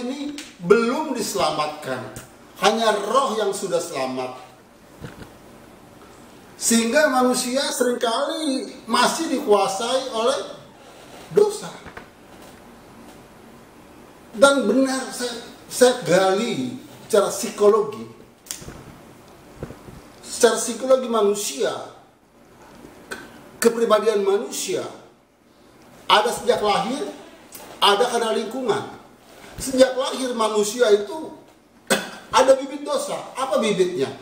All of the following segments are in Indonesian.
ini belum diselamatkan. Hanya roh yang sudah selamat. Sehingga manusia seringkali masih dikuasai oleh dosa. Dan benar saya gali secara psikologi. Secara psikologi manusia, kepribadian manusia, ada sejak lahir, ada karena lingkungan. Sejak lahir manusia itu ada bibit dosa. Apa bibitnya?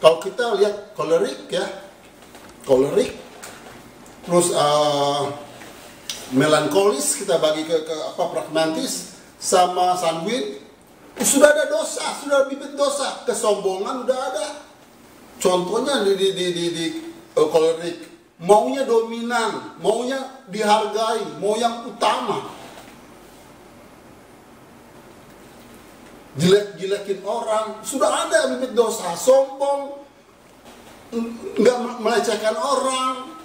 Kalau kita lihat kolerik ya, kolerik, terus melankolis kita bagi ke pragmatis, sama sanguin, sudah ada dosa, sudah ada bibit dosa. Kesombongan udah ada. Contohnya di kolerik, maunya dominan, maunya dihargai, mau yang utama. Jelek-jelekin orang, sudah ada bibit dosa. Sombong, nggak melecehkan orang,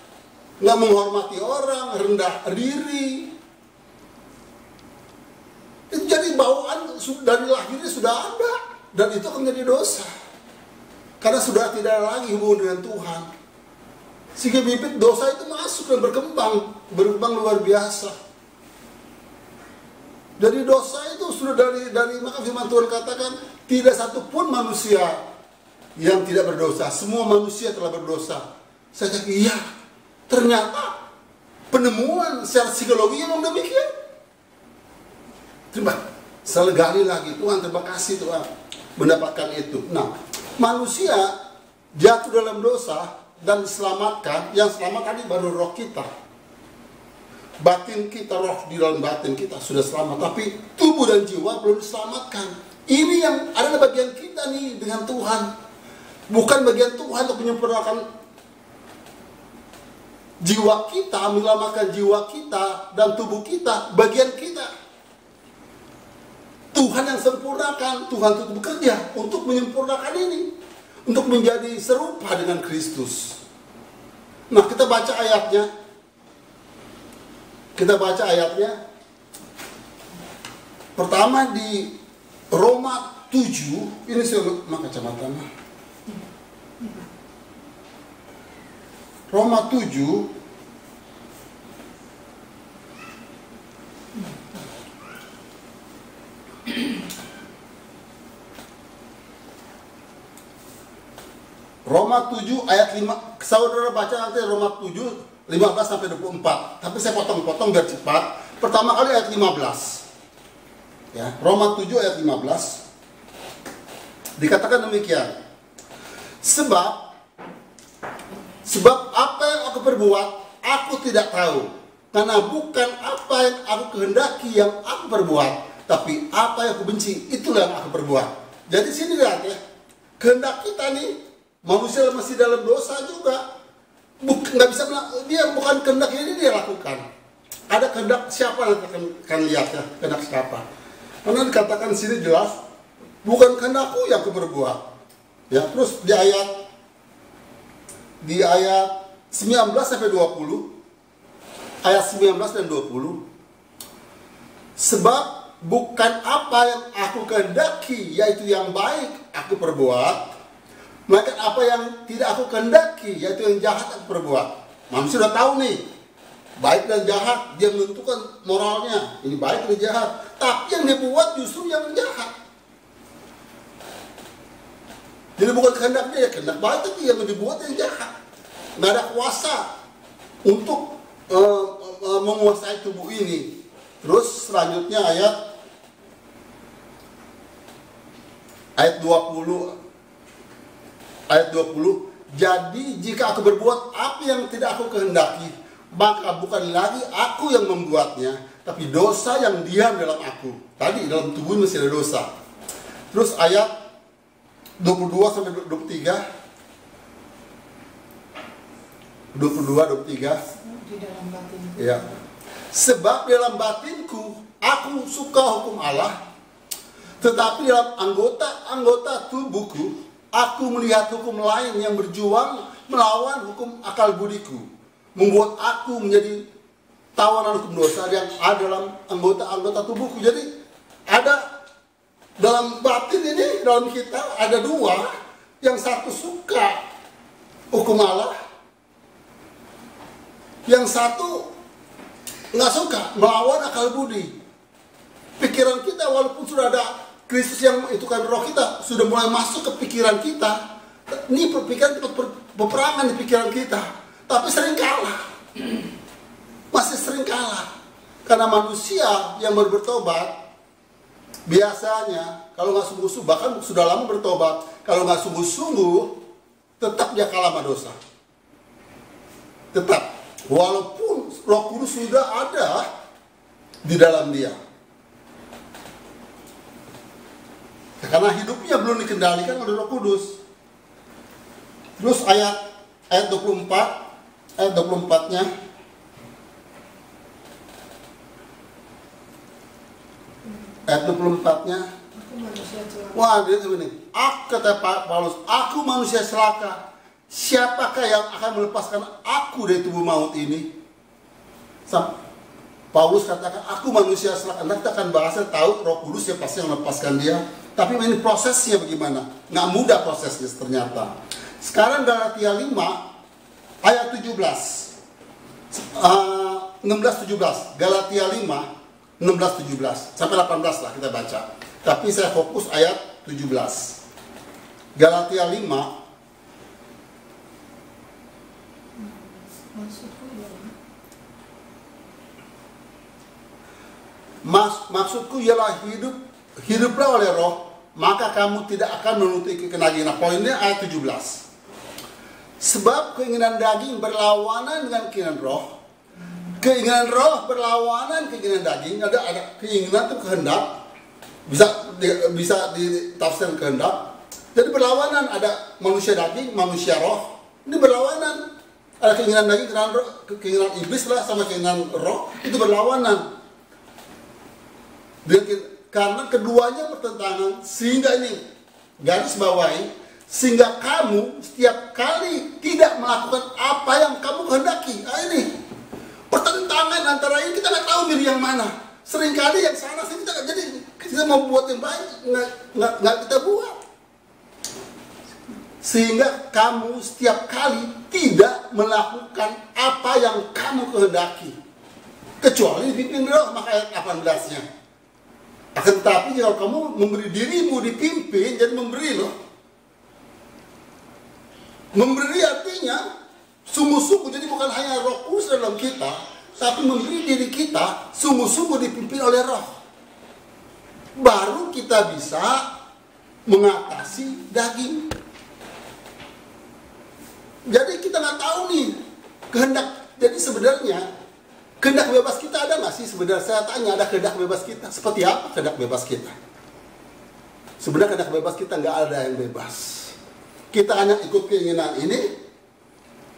nggak menghormati orang, rendah diri. Itu jadi bawaan dari lahirnya sudah ada, dan itu akan menjadi dosa. Karena sudah tidak ada lagi hubungan dengan Tuhan. Sehingga bibit dosa itu masuk dan berkembang luar biasa. Jadi dosa itu sudah dari maka firman Tuhan katakan tidak satupun manusia yang tidak berdosa. Semua manusia telah berdosa. Saya cakap iya. Ternyata penemuan secara psikologi memang demikian. Terima. Saya gali lagi, Tuhan terima kasih Tuhan mendapatkan itu. Nah, manusia jatuh dalam dosa dan diselamatkan. Yang selamat tadi baru roh kita. Batin kita, roh di dalam batin kita sudah selamat, tapi tubuh dan jiwa belum diselamatkan. Ini yang adalah bagian kita nih dengan Tuhan. Bukan bagian Tuhan untuk menyempurnakan jiwa kita, menyelamatkan jiwa kita dan tubuh kita, bagian kita. Tuhan yang sempurnakan, Tuhan itu bekerja untuk menyempurnakan ini, untuk menjadi serupa dengan Kristus. Nah, kita baca ayatnya. Kita baca ayatnya. Pertama di Roma 7. Ini saya pakai kacamata. Roma 7 Roma 7 ayat 5. Saudara baca nanti Roma 7 15 sampai 24. Tapi saya potong-potong biar cepat. Pertama kali ayat 15. Ya, Roma 7 ayat 15. Dikatakan demikian. Sebab apa yang aku perbuat, aku tidak tahu. Karena bukan apa yang aku kehendaki yang aku perbuat, tapi apa yang aku benci, itulah yang aku perbuat. Jadi sini lihat ya. Kehendak kita nih, manusia masih dalam dosa juga. Nggak bisa bilang, dia bukan kehendak ini dia lakukan. Ada kehendak siapa nanti akan lihat ya, kehendak siapa. Karena dikatakan sini jelas, bukan kehendakku yang aku berbuat. Ya, terus di ayat 19 sampai 20, ayat 19 dan 20. Sebab bukan apa yang aku kehendaki, yaitu yang baik aku perbuat, maka apa yang tidak aku kehendaki, yaitu yang jahat aku perbuat. Manusia sudah tahu nih, baik dan jahat, dia menentukan moralnya, ini baik dan jahat. Tapi yang dia buat justru yang jahat. Jadi bukan kehendak dia, kehendak baik, tapi yang dibuat yang jahat. Nggak ada kuasa untuk menguasai tubuh ini. Terus selanjutnya ayat 20. Ayat 20, jadi jika aku berbuat apa yang tidak aku kehendaki, maka bukan lagi aku yang membuatnya, tapi dosa yang diam dalam aku. Tadi dalam tubuh masih ada dosa. Terus ayat 22 sampai 23. 22, 23. Di dalam batinku. Ya. Sebab dalam batinku aku suka hukum Allah, tetapi dalam anggota tubuhku aku melihat hukum lain yang berjuang melawan hukum akal budiku, membuat aku menjadi tawanan hukum dosa yang ada dalam anggota tubuhku. Jadi ada dalam batin ini, dalam kita ada dua. Yang satu suka hukum Allah, yang satu nggak suka, melawan akal budi. Pikiran kita walaupun sudah ada Kristus yang itu kan roh kita, sudah mulai masuk ke pikiran kita. Ini pikiran peperangan di pikiran kita, tapi sering kalah. Masih sering kalah. Karena manusia yang baru bertobat, biasanya kalau nggak sungguh-sungguh, bahkan sudah lama bertobat, kalau nggak sungguh-sungguh, tetap dia kalah sama dosa. Tetap. Walaupun Roh Kudus sudah ada di dalam dia. Karena hidupnya belum dikendalikan oleh Roh Kudus. Terus ayat 24, ayat 24-nya. Ayat 24-nya. Wah, dia begini. Kata Paulus, aku manusia celaka. Siapakah yang akan melepaskan aku dari tubuh maut ini? Paulus katakan, aku manusia celaka. Nanti kita akan bahasnya, tahu Roh Kudus yang pasti yang melepaskan dia. Tapi ini prosesnya bagaimana? Nggak mudah prosesnya ternyata. Sekarang Galatia 5 ayat 17 16-17. Galatia 5 16-17 sampai 18 lah kita baca. Tapi saya fokus ayat 17. Galatia 5 maksudku ialah hiduplah oleh roh, maka kamu tidak akan menuruti kenagihan. Nah, poinnya ayat 17. Sebab keinginan daging berlawanan dengan keinginan roh. Keinginan roh berlawanan keinginan daging. Ada keinginan itu kehendak. Bisa ditafsirkan kehendak. Jadi berlawanan, ada manusia daging, manusia roh. Ini berlawanan. Ada keinginan daging, keinginan iblis lah sama keinginan roh, itu berlawanan. Karena keduanya bertentangan, sehingga ini garis bawahi, sehingga kamu setiap kali tidak melakukan apa yang kamu kehendaki. Nah, ini pertentangan antara ini, kita nggak tahu milih yang mana. Seringkali yang sana sini kita mau buat yang baik, nggak kita buat. Sehingga kamu setiap kali tidak melakukan apa yang kamu kehendaki, kecuali dipimpin roh. Maka ayat 18-nya. Akan tetapi jika kamu memberi dirimu dipimpin, jadi memberi loh. Memberi artinya sungguh-sungguh, jadi bukan hanya Roh Kudus dalam kita, tapi memberi diri kita sungguh-sungguh dipimpin oleh roh. Baru kita bisa mengatasi daging. Jadi kita nggak tahu nih kehendak. Jadi sebenarnya kehendak bebas kita ada nggak sih? Sebenarnya saya tanya, ada kehendak bebas kita? Seperti apa kehendak bebas kita? Sebenarnya kehendak bebas kita nggak ada yang bebas. Kita hanya ikut keinginan ini,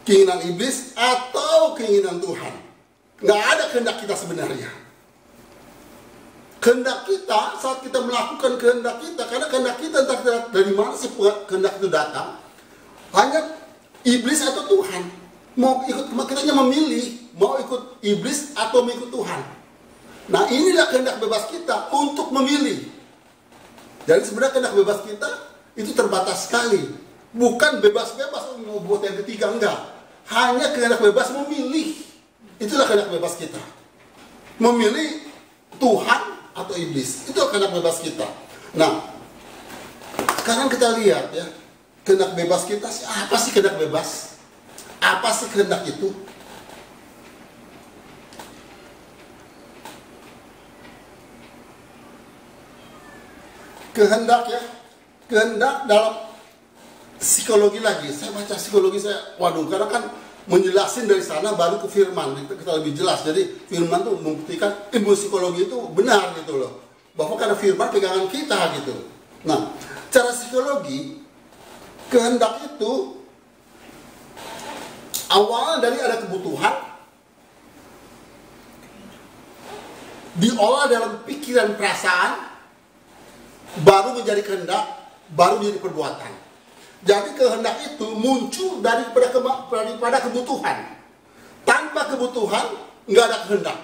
keinginan iblis, atau keinginan Tuhan. Nggak ada kehendak kita sebenarnya. Kehendak kita, saat kita melakukan kehendak kita, karena kehendak kita entah dari mana sih kehendak itu datang, hanya iblis atau Tuhan. Mau ikut, kita hanya memilih mau ikut iblis atau mengikut Tuhan. Nah, inilah kehendak bebas kita untuk memilih. Jadi sebenarnya kehendak bebas kita itu terbatas sekali. Bukan bebas-bebas mau buat yang ketiga, enggak. Hanya kehendak bebas memilih. Itulah kehendak bebas kita. Memilih Tuhan atau iblis. Itu kehendak bebas kita. Nah, sekarang kita lihat ya, kehendak bebas kita, apa sih kehendak bebas? Apa sih kehendak itu? Kehendak ya, kehendak dalam psikologi lagi. Saya baca psikologi, waduh, karena kan menjelasin dari sana baru ke firman, kita lebih jelas. Jadi firman tuh membuktikan ilmu psikologi itu benar gitu loh, bahwa karena firman pegangan kita gitu. Nah, cara psikologi, kehendak itu awalnya dari ada kebutuhan, diolah dalam pikiran perasaan, baru menjadi kehendak, baru menjadi perbuatan. Jadi kehendak itu muncul daripada kebutuhan. Tanpa kebutuhan nggak ada kehendak.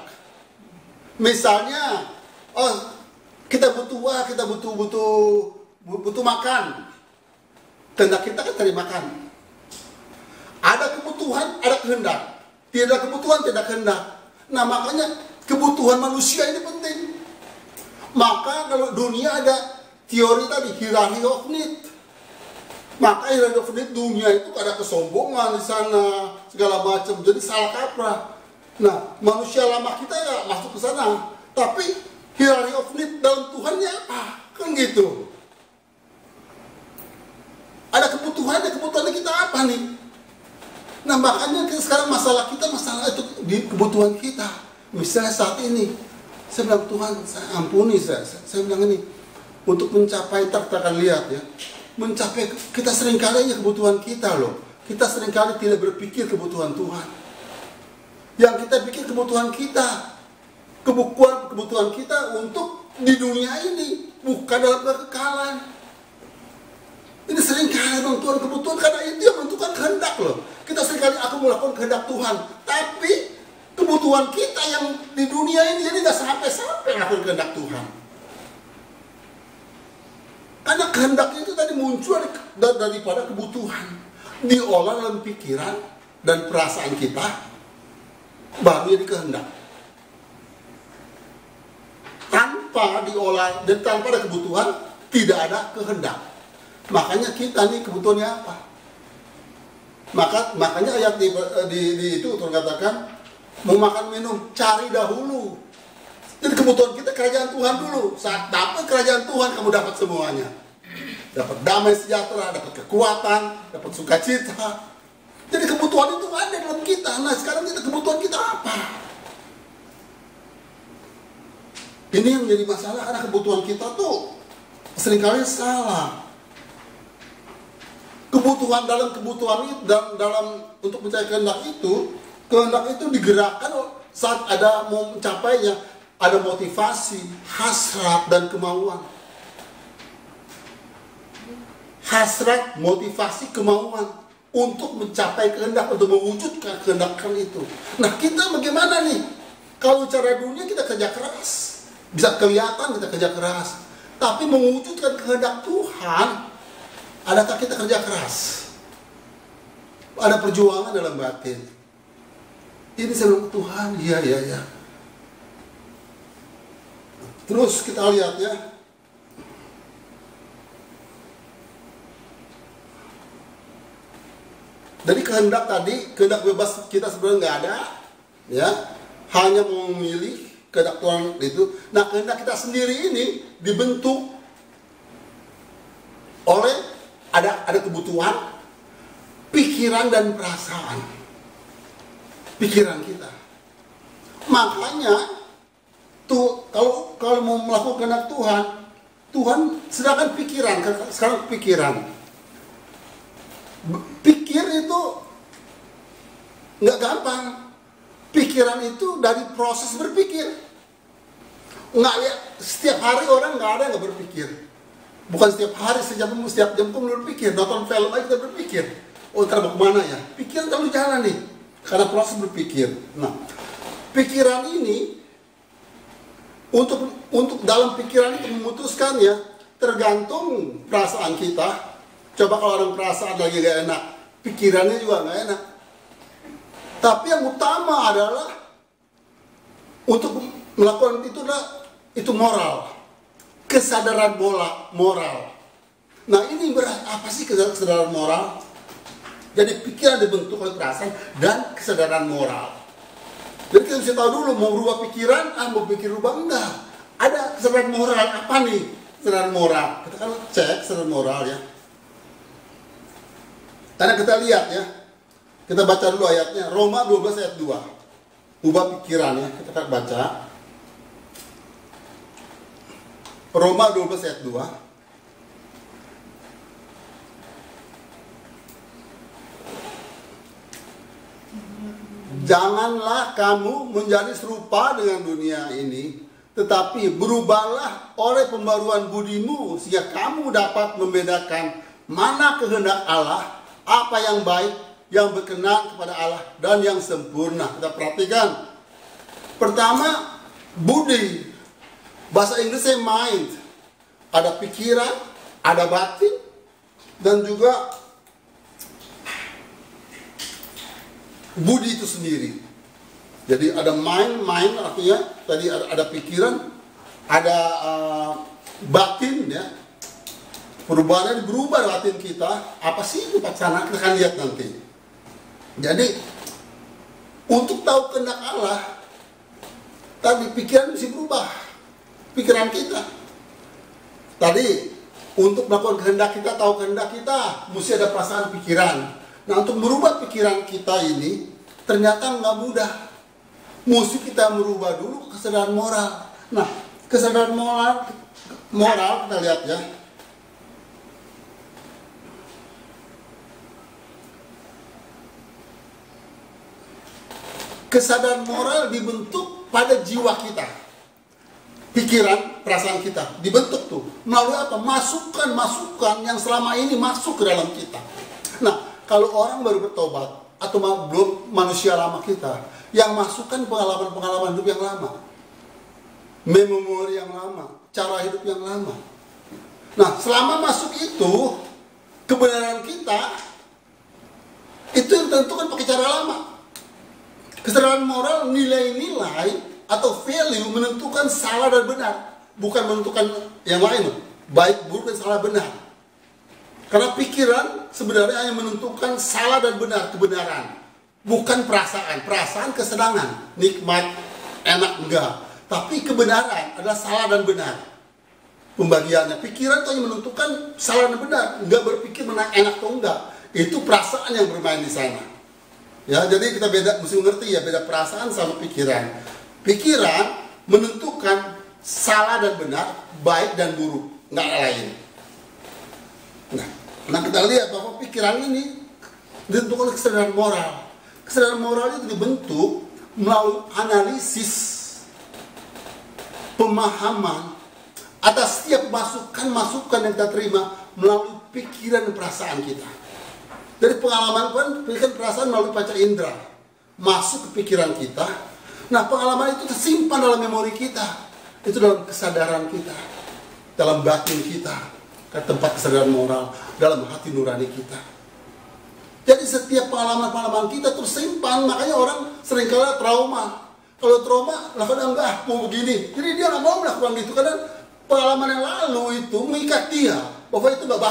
Misalnya, Kita butuh makan. Kehendak kita kan cari makan. Ada kebutuhan, ada kehendak. Tidak ada kebutuhan, tidak kehendak. Nah, makanya kebutuhan manusia ini penting. Maka kalau dunia ada teori tadi, hierarchy of need. Maka hierarchy of need dunia itu ada kesombongan di sana, segala macam. Jadi salah kaprah. Nah, manusia lama kita ya masuk ke sana. Tapi hierarchy of need dalam Tuhannya apa? Kan gitu. Ada kebutuhannya kita apa nih? Nah, makanya sekarang masalah itu di kebutuhan kita. Misalnya saat ini, saya bilang, Tuhan, saya ampuni saya bilang ini, untuk mencapai, akan lihat ya, mencapai, kita seringkali kebutuhan kita loh. Kita seringkali tidak berpikir kebutuhan Tuhan. Yang kita pikir kebutuhan kita, kebutuhan kita untuk di dunia ini, bukan dalam kekekalan. Ini seringkali menentukan kebutuhan, karena itu yang menentukan kehendak loh. Kita seringkali aku melakukan kehendak Tuhan, tapi kebutuhan kita yang di dunia ini jadi nggak sampai melakukan kehendak Tuhan. Karena kehendak itu tadi muncul daripada kebutuhan, diolah dalam pikiran dan perasaan kita, baru jadi kehendak. Tanpa diolah dan tanpa ada kebutuhan, tidak ada kehendak. Makanya kita nih kebutuhannya apa? Makanya ayat di itu terkatakan, mau makan minum cari dahulu. Jadi kebutuhan kita kerajaan Tuhan dulu. Saat dapat kerajaan Tuhan, kamu dapat semuanya. Dapat damai sejahtera, dapat kekuatan, dapat sukacita. Jadi kebutuhan itu ada dalam kita. Nah, sekarang kebutuhan kita apa? Ini yang menjadi masalah, karena kebutuhan kita tuh seringkali salah. Dalam kebutuhan dan dalam untuk mencari kehendak itu digerakkan saat ada mau mencapainya, ada motivasi, hasrat dan kemauan. Hasrat, motivasi, kemauan untuk mencapai kehendak, untuk mewujudkan kehendak itu. Nah, kita bagaimana nih? Kalau cara dunia kita kerja keras, bisa kelihatan kita kerja keras, tapi mewujudkan kehendak Tuhan, adakah kita kerja keras? Ada perjuangan dalam batin. Ini saya bilang, Tuhan, iya. Terus kita lihat ya. Dari kehendak bebas kita sebenarnya nggak ada, ya. Hanya memilih kehendak Tuhan itu. Nah, kehendak kita sendiri ini dibentuk oleh ada kebutuhan, pikiran dan perasaan. Pikiran kita. Makanya tuh kalau mau melakukan kehendak Tuhan sedangkan pikiran, sekarang pikiran. Pikir itu nggak gampang. Pikiran itu dari proses berpikir. Nggak ya, setiap hari orang nggak ada yang nggak berpikir. Bukan setiap hari, setiap jam pun berpikir. Nonton film aja kita berpikir. Oh, ntar mau kemana ya? Pikiran terlalu jalan nih. Karena proses berpikir. Nah, pikiran ini untuk dalam pikiran itu memutuskan ya, tergantung perasaan kita. Coba kalau orang perasaan lagi gak enak, pikirannya juga gak enak. Tapi yang utama adalah untuk melakukan itu moral. Kesadaran moral. Nah, ini apa sih kesadaran moral? Jadi pikiran dibentuk oleh perasaan dan kesadaran moral. Jadi kita mesti tahu dulu, mau rubah pikiran, mau pikir rubah enggak. Ada kesadaran moral, apa nih kesadaran moral? Kita kan cek kesadaran moral ya. Karena kita lihat ya, kita baca dulu ayatnya, Roma 12 ayat 2. Ubah pikiran ya, kita akan baca. Roma 12 ayat 2. Janganlah kamu menjadi serupa dengan dunia ini, tetapi berubahlah oleh pembaruan budimu, sehingga kamu dapat membedakan mana kehendak Allah, apa yang baik, yang berkenan kepada Allah, dan yang sempurna. Kita perhatikan. Pertama, budi. Bahasa Inggrisnya mind. Ada pikiran, ada batin, dan juga budi itu sendiri. Jadi ada mind artinya tadi ada pikiran, ada batin ya. Perubahannya berubah batin kita. Apa sih itu paksana? Kita akan lihat nanti. Jadi untuk tahu kehendak Allah, tadi pikiran mesti berubah. Pikiran kita. Tadi untuk melakukan kehendak kita, tahu kehendak kita, mesti ada perasaan pikiran. Nah, untuk merubah pikiran kita ini ternyata nggak mudah. Mesti kita merubah dulu kesadaran moral. Nah, kesadaran moral kita lihat ya. Kesadaran moral dibentuk pada jiwa kita. Pikiran, perasaan kita dibentuk tuh melalui apa? Masukan yang selama ini masuk ke dalam kita. Nah, kalau orang baru bertobat atau belum manusia lama kita, yang masukkan pengalaman-pengalaman hidup yang lama, memori yang lama, cara hidup yang lama. Nah, selama masuk itu, kebenaran kita itu yang ditentukan pakai cara lama. Kesadaran moral, nilai-nilai atau value menentukan salah dan benar, bukan menentukan yang lain, baik buruk dan salah benar. Karena pikiran sebenarnya hanya menentukan salah dan benar, kebenaran, bukan perasaan. Perasaan kesenangan, nikmat, enak, enggak. Tapi kebenaran adalah salah dan benar pembagiannya. Pikiran itu hanya menentukan salah dan benar, enggak berpikir menang enak atau enggak. Itu perasaan yang bermain di sana. Ya, jadi kita mesti mengerti ya, beda perasaan sama pikiran. Pikiran menentukan salah dan benar, baik dan buruk, nggak lain. Nah kita lihat bahwa pikiran ini ditentukan kesadaran moral. Kesadaran moral itu dibentuk melalui analisis, pemahaman atas setiap masukan yang kita terima melalui pikiran dan perasaan kita. Dari pengalaman kan perasaan melalui panca indera masuk ke pikiran kita. Nah, pengalaman itu tersimpan dalam memori kita. Itu dalam kesadaran kita, dalam batin kita, ke tempat kesadaran moral, dalam hati nurani kita. Jadi setiap pengalaman-pengalaman kita tersimpan, makanya orang seringkali trauma. Kalau trauma, lakukan enggak, mau begini. Jadi dia nggak mau melakukan itu, karena pengalaman yang lalu itu mengikat dia. Bahwa itu nggak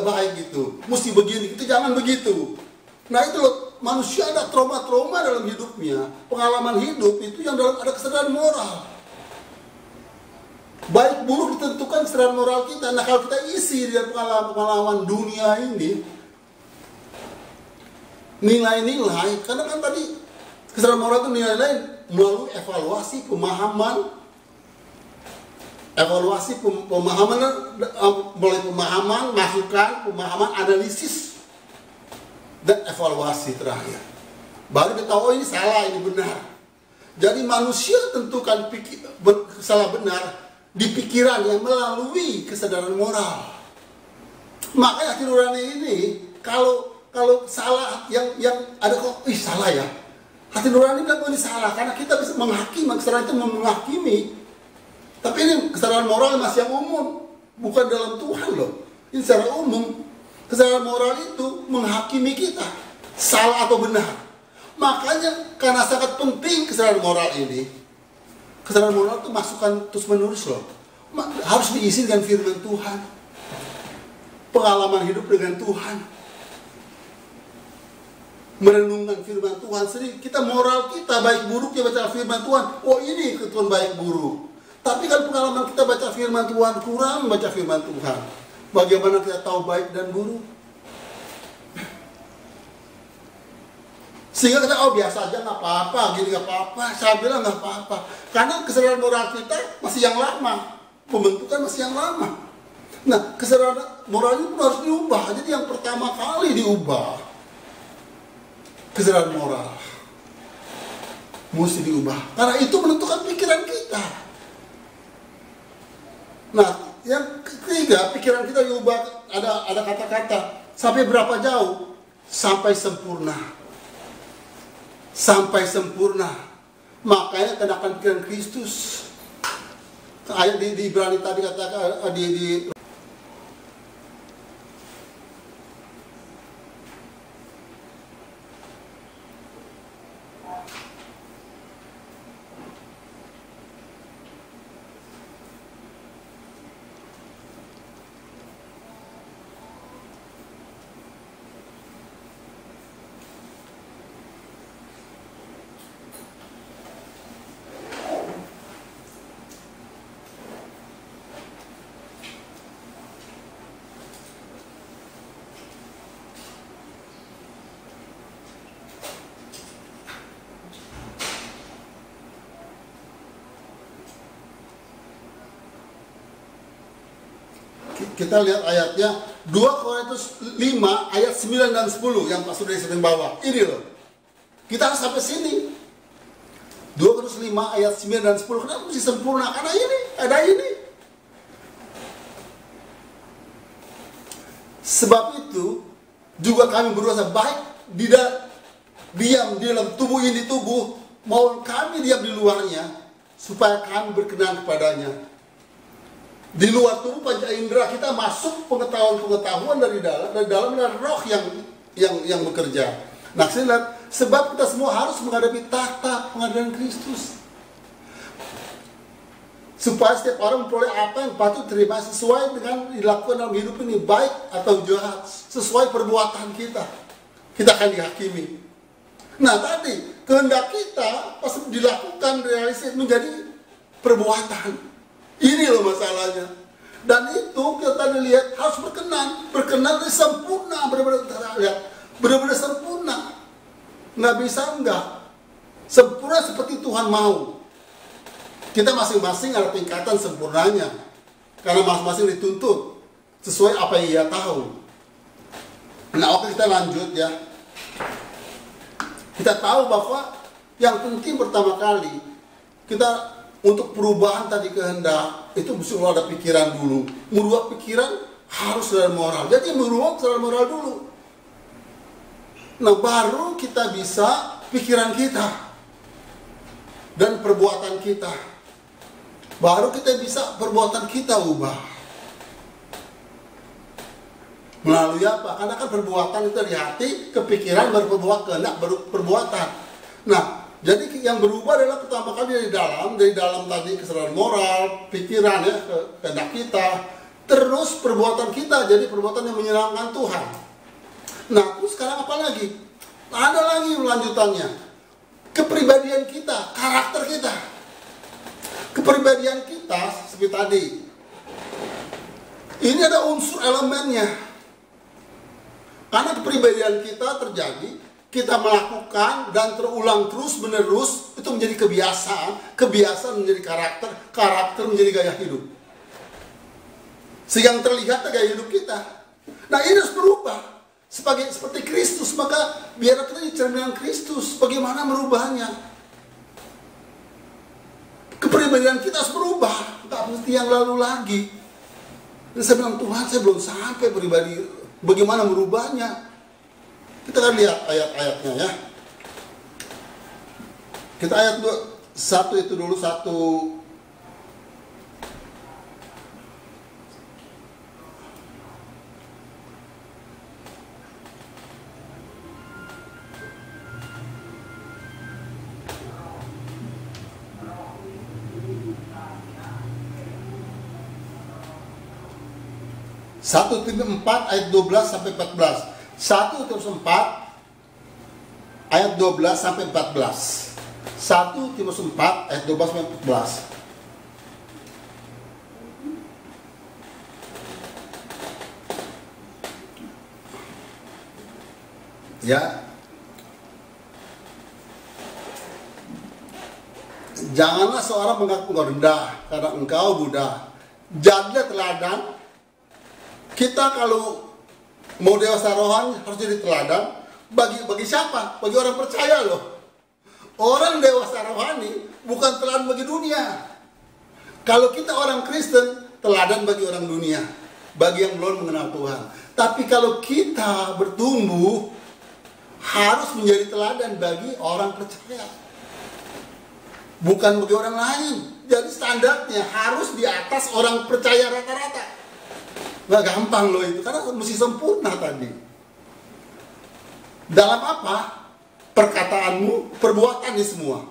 baik gitu. Mesti begini, itu jangan begitu. Nah itu loh, manusia ada trauma-trauma dalam hidupnya. Pengalaman hidup itu yang dalam ada kesadaran moral. Baik buruk ditentukan kesadaran moral kita. Nah kalau kita isi di dalam pengalaman dunia ini, nilai-nilai, karena kan tadi kesadaran moral itu nilai-nilai melalui evaluasi, pemahaman, mulai pemahaman, masukan, pemahaman, analisis, dan evaluasi terakhir. Baru kita tahu, oh ini salah, ini benar. Jadi manusia tentukan salah benar di pikiran yang melalui kesadaran moral. Makanya hati nurani ini kalau salah yang ada kok, salah ya. Hati nurani bilang ini salah karena kita bisa menghakimi, kesadaran itu menghakimi. Tapi ini kesadaran moral masih yang umum, bukan dalam Tuhan loh. Ini secara umum. Kesadaran moral itu menghakimi kita, salah atau benar. Makanya karena sangat penting kesadaran moral ini, kesadaran moral itu masukan terus menerus loh. Harus diisi dengan firman Tuhan, pengalaman hidup dengan Tuhan, merenungkan firman Tuhan. Sering kita moral kita baik buruk ya baca firman Tuhan. Oh ini ketentuan baik buruk. Tapi kalau pengalaman kita baca firman Tuhan kurang baca firman Tuhan, bagaimana kita tahu baik dan buruk? Sehingga kita, oh biasa aja nggak apa-apa, gini nggak apa-apa, saya bilang nggak apa-apa. Karena kesadaran moral kita masih yang lama, pembentukan masih yang lama. Nah, kesadaran moral itu harus diubah. Jadi yang pertama kali diubah, kesadaran moral mesti diubah. Karena itu menentukan pikiran kita. Nah, yang ketiga, pikiran kita diubah, ada kata-kata. Sampai berapa jauh? Sampai sempurna. Sampai sempurna. Makanya kenakan pikiran Kristus. Ayat di Ibrani tadi katakan di kita lihat ayatnya 2 Korintus 5 ayat 9 dan 10 yang Pak Sudah sering bawa. Ini loh. Kita harus sampai sini. 2 Korintus 5 ayat 9 dan 10. Kenapa mesti sempurna? Karena ini, ada ini. Sebab itu juga kami berusaha baik diam di dalam tubuh ini tubuh, maupun kami diam di luarnya, supaya kami berkenan kepadanya. Di luar tubuh panca indera kita masuk pengetahuan dari dalam dan roh yang bekerja. Nah, saya lihat, sebab kita semua harus menghadapi tahta pengadilan Kristus, supaya setiap orang memperoleh apa yang patut terima sesuai dengan dilakukan dalam hidup ini, baik atau jahat, sesuai perbuatan kita. Kita akan dihakimi. Nah, tadi kehendak kita pas dilakukan realisasi menjadi perbuatan. Ini loh masalahnya. Dan itu kita lihat harus berkenan sempurna, benar-benar sempurna. Nggak bisa enggak. Sempurna seperti Tuhan mau. Kita masing-masing ada tingkatan sempurnanya. Karena masing-masing dituntut sesuai apa yang ia tahu. Nah, oke, kita lanjut ya. Kita tahu bahwa yang penting pertama kali kita untuk perubahan tadi kehendak itu mesti ada pikiran dulu. Merubah pikiran harus dalam moral. Jadi merubah dalam moral dulu. Nah, baru kita bisa pikiran kita dan perbuatan kita. Baru kita bisa perbuatan kita ubah. Melalui apa? Karena kan perbuatan itu dari hati, kepikiran baru kehendak baru perbuatan. Nah, jadi yang berubah adalah pertama kali dari dalam tadi kesadaran moral, pikiran ya, kehendak kita, terus perbuatan kita jadi perbuatan yang menyenangkan Tuhan. Nah, terus sekarang apa lagi? Ada lagi lanjutannya. Kepribadian kita, karakter kita. Kepribadian kita seperti tadi. Ini ada unsur elemennya. Karena kepribadian kita terjadi, kita melakukan dan terulang terus menerus, itu menjadi kebiasaan menjadi karakter menjadi gaya hidup. Sehingga yang terlihat gaya hidup kita. Nah, ini harus berubah seperti Kristus, maka biar kita jadi cerminan Kristus. Bagaimana merubahnya? Kepribadian kita harus berubah, nggak seperti yang lalu lagi. Dan saya bilang, Tuhan, saya belum sampai pribadi, bagaimana merubahnya? Kita akan lihat ayat-ayatnya ya. Kita ayat 1 itu dulu, 1. Satu Timotius 4 ayat 12 sampai 14. 1 Timotius 4 ayat 12 sampai 14. 1 Timotius 4 ayat 12 sampai 14. Ya. Janganlah seorang mengaku rendah karena engkau Buddha. Jadilah teladan. Kita kalau mau dewasa rohani harus jadi teladan bagi siapa? Bagi orang percaya loh. Orang dewasa rohani bukan teladan bagi dunia. Kalau kita orang Kristen, teladan bagi orang dunia, bagi yang belum mengenal Tuhan. Tapi kalau kita bertumbuh, harus menjadi teladan bagi orang percaya. bukan bagi orang lain. Jadi standarnya harus di atas orang percaya rata-rata. Nggak gampang loh itu, karena mesti sempurna tadi. Dalam apa? Perkataanmu, perbuatan ini semua.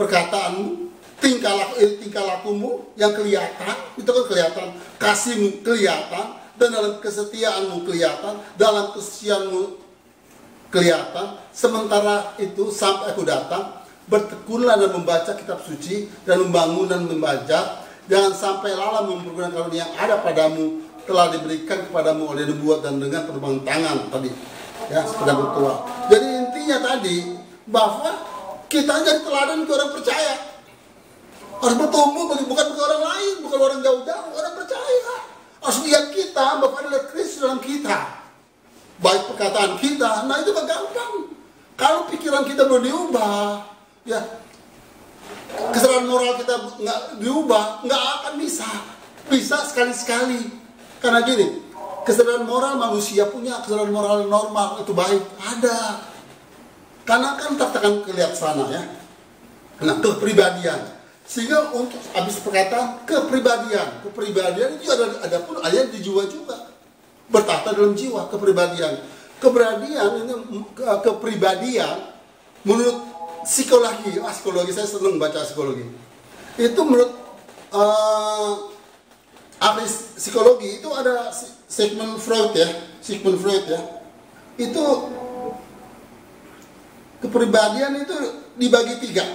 Perkataanmu, tingkah lakumu yang kelihatan, itu kan kelihatan. Kasihmu kelihatan, dan dalam kesetiaanmu kelihatan, dalam kesucianmu kelihatan. Sementara itu sampai aku datang, bertekunlah dan membaca kitab suci, dan membangun dan membaca. Jangan sampai lalai mempergunakan karunia yang ada padamu, telah diberikan kepadamu oleh nubuat dan dengan perkembangan tangan tadi, ya, sepeda bertua. Jadi intinya tadi bahwa kita jadi teladan ke orang percaya, harus bertumbuh bukan bagi orang lain, bukan orang jauh-jauh, orang percaya. Harus lihat kita bahwa ada Kristus dalam kita, baik perkataan kita. Nah itu gak gampang kalau pikiran kita belum diubah, ya, kesadaran moral kita nggak diubah, nggak akan bisa sekali-sekali. Karena gini, kesadaran moral manusia punya, kesadaran moral normal itu baik, ada. Karena kan tertekan kelihatan sana, ya. Nah, kepribadian. Sehingga untuk habis perkataan kepribadian itu ada pun ayat di jiwa juga. Bertata dalam jiwa, kepribadian menurut psikologi saya senang baca psikologi. Itu menurut ahli psikologi itu ada Sigmund Freud ya. Itu kepribadian itu dibagi 3.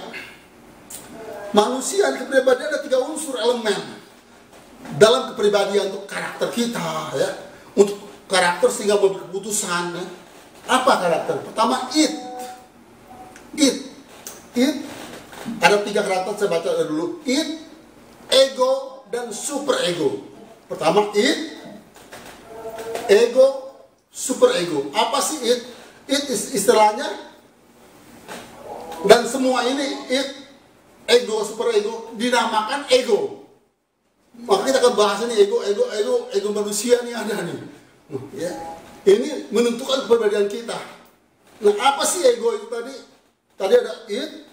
Manusia di kepribadian ada 3 unsur elemen dalam kepribadian untuk karakter kita, ya. Untuk karakter sehingga membuat keputusan, ya. Apa karakter? Pertama it ada 3 karakter, saya baca dulu. It, ego, dan super ego. Pertama it, ego, super ego. Apa sih it? It istilahnya, dan semua ini it, ego, super ego dinamakan ego. Maka kita akan bahas ini ego manusia nih ada nih. Ya. Ini menentukan kepribadian kita. Nah, apa sih ego itu tadi? Tadi ada it,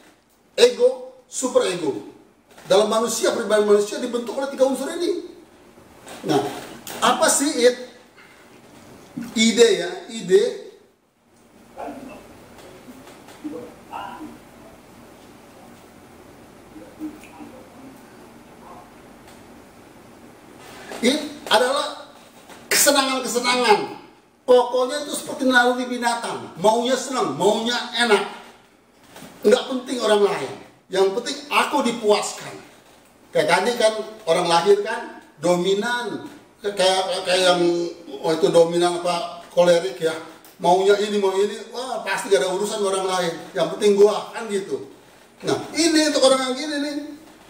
ego, super ego. Dalam manusia, pribadi manusia dibentuk oleh 3 unsur ini. Nah, apa sih it? Ide ya, ide. It adalah kesenangan-kesenangan. Pokoknya itu seperti naluri binatang. Maunya senang, maunya enak. Nggak penting orang lain. Yang penting aku dipuaskan. Kayak tadi kan orang lahir kan dominan. Kayak yang itu dominan apa kolerik ya. Maunya ini, mau ini. Wah pasti gak ada urusan orang lain. Yang penting gua kan gitu. Nah ini untuk orang yang gini nih.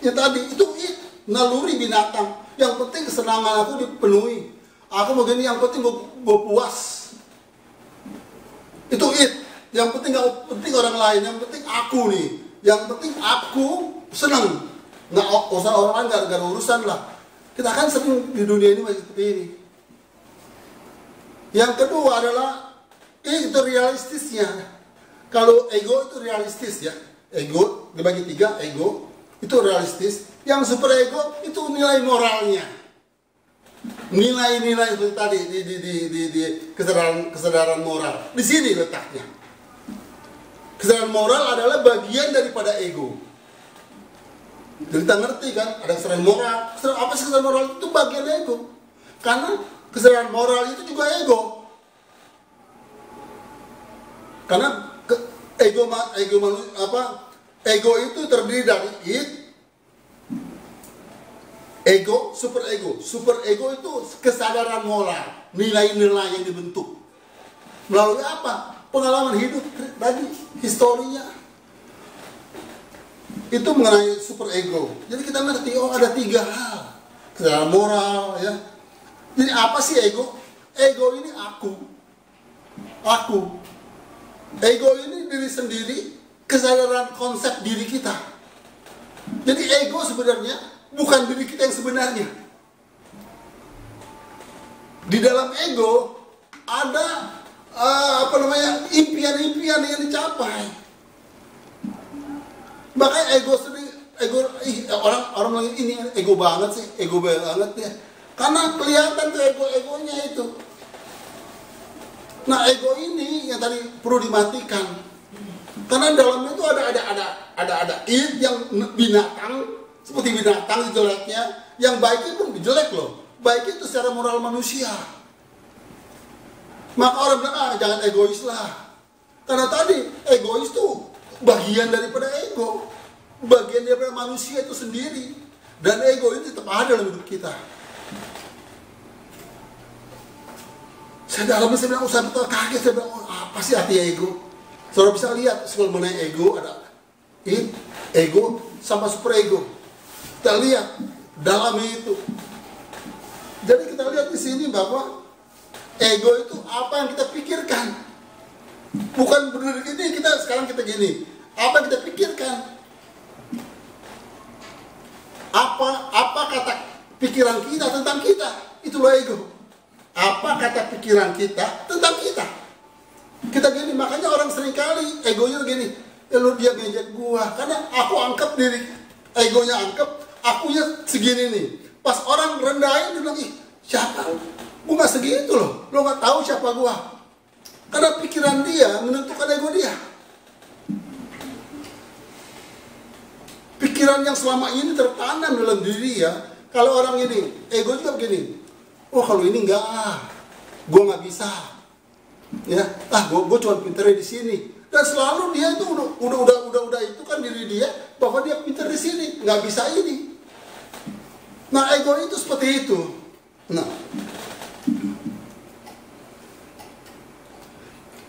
Yang tadi itu naluri binatang. Yang penting kesenangan aku dipenuhi. Aku mau gini, yang penting gue puas. Itu it. Yang penting gak penting orang lain. Yang penting aku nih. Yang penting aku senang. Nggak usah orang lain, gak ada urusan lah. Kita kan sering di dunia ini masih seperti ini. Yang kedua adalah itu realistisnya. Kalau ego itu realistis ya. Ego dibagi 3, ego itu realistis. Yang super ego itu nilai moralnya, nilai-nilai seperti tadi di kesadaran moral. Di sini letaknya. Kesadaran moral adalah bagian daripada ego. Jadi kita ngerti kan, ada kesadaran moral. Apa sih kesadaran moral? Itu bagian ego. Karena kesadaran moral itu juga ego. Karena ego itu terdiri dari it, ego, super ego. Super ego itu kesadaran moral, nilai-nilai yang dibentuk melalui apa? Pengalaman hidup tadi, historinya. Itu mengenai super ego. Jadi kita ngerti, oh ada 3 hal. Kesadaran moral, ya. Jadi apa sih ego? Ego ini aku. Ego ini diri sendiri, kesadaran konsep diri kita. Jadi ego sebenarnya bukan diri kita yang sebenarnya. Di dalam ego ada impian-impian yang dicapai. Makanya orang bilang ini ego banget sih, ego banget ya. Karena kelihatan tuh egonya itu. Nah, ego ini yang tadi perlu dimatikan. Karena dalamnya itu ada id yang binatang, seperti binatang jeleknya, yang baiknya pun jelek loh. Baik itu secara moral manusia. Maka orang bilang, jangan egois lah. Karena tadi egois itu bagian daripada ego, bagian daripada manusia itu sendiri. Dan ego itu tetap ada dalam hidup kita. Saya dalamnya saya bilang, saya betul kaget, saya bilang, apa sih arti ego? Saudara bisa lihat soal mengenai ego, ada ego sama super ego. Kita lihat dalamnya itu. Jadi kita lihat di sini bahwa ego itu apa yang kita pikirkan. Bukan benar ini sekarang kita gini. Apa yang kita pikirkan? Apa kata pikiran kita tentang kita? Itulah ego. Apa kata pikiran kita tentang kita? Kita gini, makanya orang seringkali egonya gini, lu dia ngejek gua karena aku anggap diri, egonya anggap akunya segini nih. Pas orang rendahin dia bilang, ih siapa? Gua nggak segitu loh, lo nggak tahu siapa gua. Karena pikiran dia menentukan ego dia. Pikiran yang selama ini tertanam dalam diri ya. Kalau orang ini, ego juga begini. Oh kalau ini enggak, gue nggak bisa. Ya, gue cuma pinternya di sini. Dan selalu dia itu udah itu kan diri dia bahwa dia pinter di sini, nggak bisa ini. Nah ego itu seperti itu. Nah,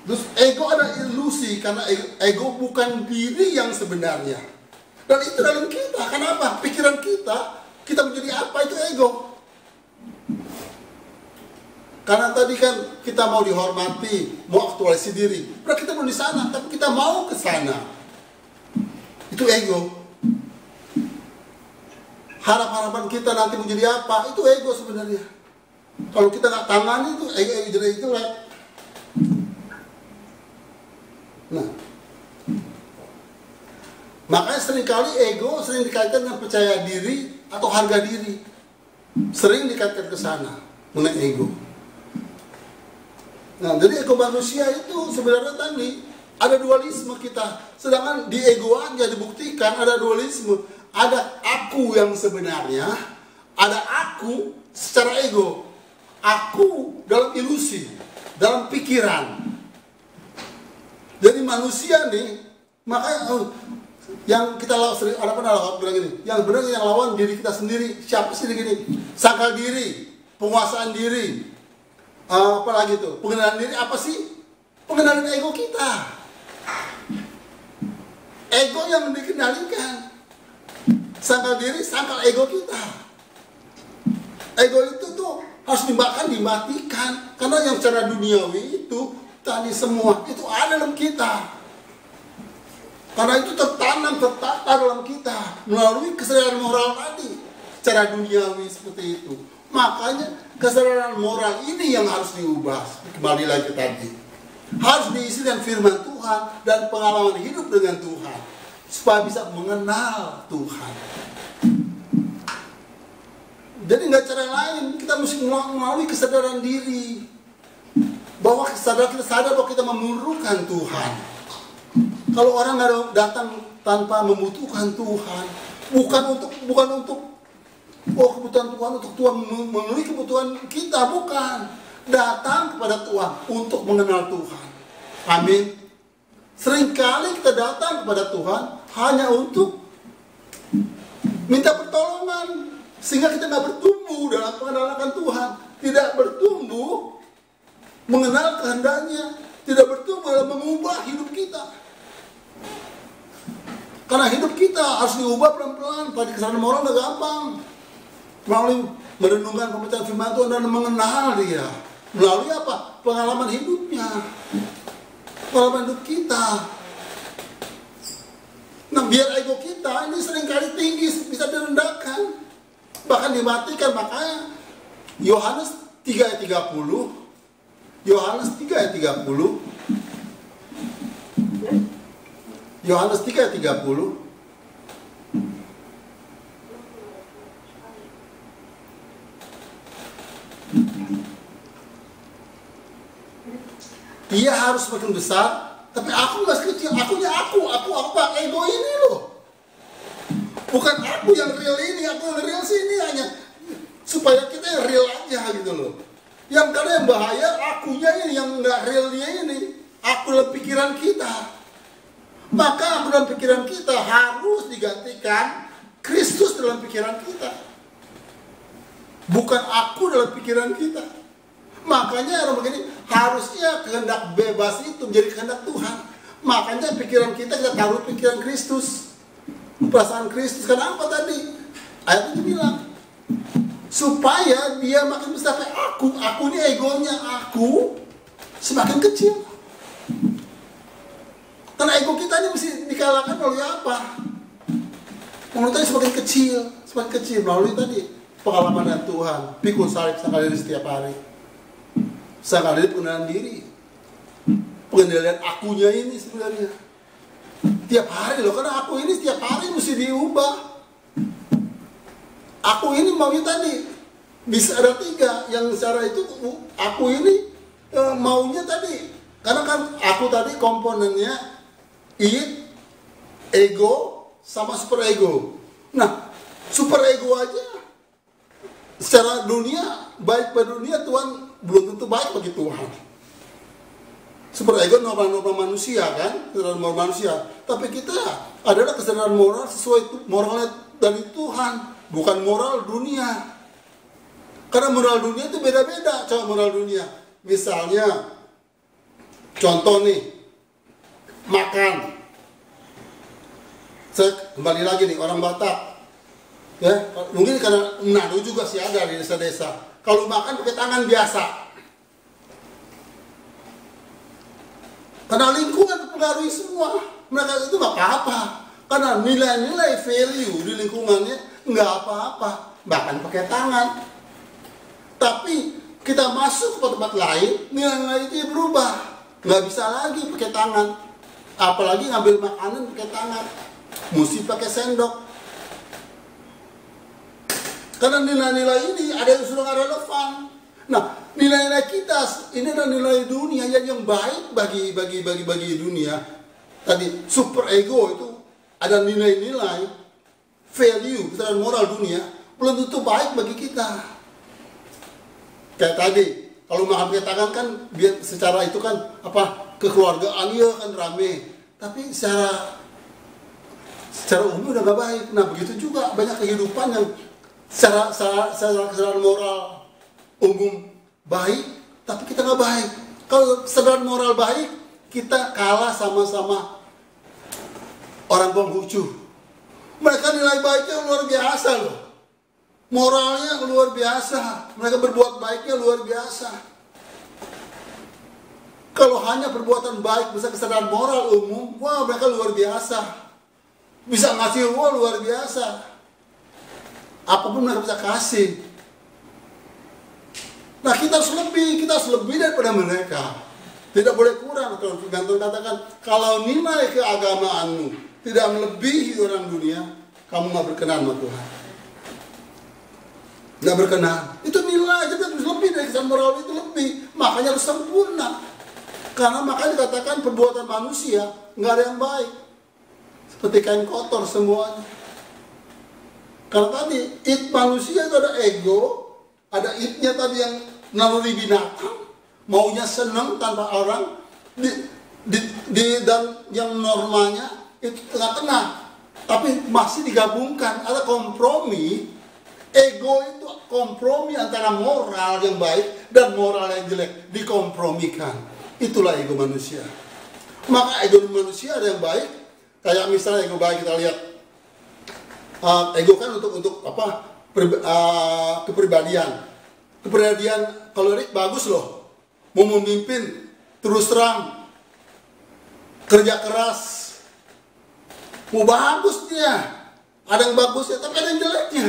terus ego ada ilusi karena ego bukan diri yang sebenarnya. Dan itu dalam kita. Kenapa? Pikiran kita menjadi apa itu ego. Karena tadi kan kita mau dihormati, mau aktualisasi diri. Padahal kita belum di sana, tapi kita mau ke sana. Itu ego. Harap-harapan kita nanti menjadi apa? Itu ego sebenarnya. Kalau kita nggak tangani itu ego jadi itu lah. Nah, makanya seringkali ego sering dikaitkan dengan percaya diri atau harga diri. Sering dikaitkan ke sana mengenai ego. Nah, jadi ego manusia itu sebenarnya tadi ada dualisme kita. Sedangkan di ego aja dibuktikan ada dualisme. Ada aku yang sebenarnya, ada aku secara ego. Aku dalam ilusi, dalam pikiran. Jadi manusia nih, makanya yang kita lawan sering ada pernah bilang gini, yang benar yang lawan diri kita sendiri. Siapa sih gini? Sangkal diri, penguasaan diri. Apalagi tuh pengenalan diri apa sih? Pengenalan ego kita. Ego yang dikendalikan. Sangkal diri, sangkal ego kita. Ego itu tuh harus dimatikan. Karena yang secara duniawi itu tadi semua itu ada dalam kita. Karena itu tertanam, tertata dalam kita melalui kesadaran moral tadi. Secara duniawi seperti itu. Makanya kesadaran moral ini yang harus diubah. Kembali lagi tadi, harus diisi dengan firman Tuhan dan pengalaman hidup dengan Tuhan supaya bisa mengenal Tuhan. Jadi nggak cara lain, kita mesti melalui kesadaran diri bahwa kita sadar bahwa kita memerlukan Tuhan. Kalau orang nggak datang tanpa membutuhkan Tuhan, bukan untuk kebutuhan Tuhan, untuk Tuhan memenuhi kebutuhan kita, bukan. Datang kepada Tuhan untuk mengenal Tuhan. Amin. Seringkali kita datang kepada Tuhan hanya untuk minta pertolongan, sehingga kita nggak bertumbuh dalam pengenalan Tuhan, tidak bertumbuh mengenal kehendaknya, tidak bertumbuh dalam mengubah hidup kita. Karena hidup kita harus diubah pelan-pelan. Pada kesadaran moral nggak gampang. Melalui merenungkan pembacaan firman Tuhan dan mengenal dia. Melalui apa? Pengalaman hidupnya. Pengalaman hidup kita. Nah, biar ego kita ini seringkali tinggi, bisa direndahkan. Bahkan dimatikan. Makanya Yohanes 3 ayat 30. Yohanes 3 ayat 30. Yohanes 3 ayat 30. Dia harus semakin besar, tapi aku masih kecil. Akunya aku apa? Ego ini loh. Bukan aku yang real ini, aku yang real sini, hanya supaya kita yang real aja gitu loh. Yang karena yang bahaya akunya ini, yang nggak real dia ini. Aku dalam pikiran kita. Maka aku dalam pikiran kita harus digantikan Kristus dalam pikiran kita. Bukan aku dalam pikiran kita. Makanya orang begini, harusnya kehendak bebas itu menjadi kehendak Tuhan. Makanya pikiran kita taruh pikiran Kristus, perasaan Kristus. Kenapa tadi? Ayat itu bilang, supaya dia makin besar kayak aku ini egonya aku semakin kecil. Karena ego kita ini mesti dikalahkan melalui apa? Menurut tadi semakin kecil melalui tadi pengalaman dengan Tuhan, pikul salib sekali setiap hari. Sekali pengendalian diri, pengendalian akunya ini sebenarnya tiap hari loh, karena aku ini setiap hari mesti diubah. Aku ini maunya tadi bisa ada 3 yang secara itu aku ini maunya tadi, karena kan aku tadi komponennya id, ego sama super ego. Nah, super ego aja secara dunia baik pada dunia Tuhan belum tentu baik bagi Tuhan. Super ego norma-norma manusia kan, kesadaran moral manusia. Tapi kita adalah kesadaran moral sesuai moralnya dari Tuhan, bukan moral dunia. Karena moral dunia itu beda-beda. Coba moral dunia, misalnya contoh nih, makan. Saya kembali lagi nih, orang Batak, ya mungkin karena Manado juga sih ada di desa-desa. Kalau makan pakai tangan biasa. Karena lingkungan mempengaruhi semua. Mereka itu nggak apa-apa. Karena nilai-nilai value di lingkungannya nggak apa-apa. Bahkan pakai tangan. Tapi kita masuk ke tempat lain, nilai-nilai itu berubah. Nggak bisa lagi pakai tangan. Apalagi ngambil makanan pakai tangan. Mesti pakai sendok. Karena nilai-nilai ini ada yang sudah nggak relevan. Nah, nilai-nilai kita ini adalah nilai dunia yang baik bagi dunia. Tadi super ego itu ada nilai-nilai value, kesadaran moral dunia belum tentu baik bagi kita. Kayak tadi, kalau makan pakai tangan kan biar secara itu kan apa kekeluargaan ya kan rame. Tapi secara umum udah gak baik. Nah, begitu juga banyak kehidupan yang secara kesadaran moral umum baik, tapi kita nggak baik. Kalau kesadaran moral baik, kita kalah sama-sama orang Konghucu. Mereka nilai baiknya luar biasa loh, moralnya luar biasa, mereka berbuat baiknya luar biasa. Kalau hanya perbuatan baik bisa kesadaran moral umum, wah mereka luar biasa, bisa ngasih uang luar biasa. Apapun mereka bisa kasih. Nah kita harus lebih daripada mereka. Tidak boleh kurang. Kalau Gantung katakan, kalau nilai keagamaanmu tidak melebihi orang dunia, kamu gak berkenan sama Tuhan. Gak berkenan. Itu nilai, jadi harus lebih dari kesan moral itu lebih. Makanya harus sempurna. Karena makanya dikatakan perbuatan manusia gak ada yang baik. Seperti kain kotor semuanya. Karena tadi, id manusia itu ada ego, ada idnya tadi yang naluri binatang, maunya senang tanpa orang, dan yang normanya itu tengah-tengah, tapi masih digabungkan, ada kompromi. Ego itu kompromi antara moral yang baik dan moral yang jelek, dikompromikan. Itulah ego manusia. Maka ego manusia ada yang baik, kayak misalnya ego baik kita lihat. Ego kan untuk apa? Kepribadian. Kepribadian kolerik bagus loh. Mau memimpin, terus terang, kerja keras. Mau bagus dia. Ada yang bagusnya, tapi ada yang jeleknya.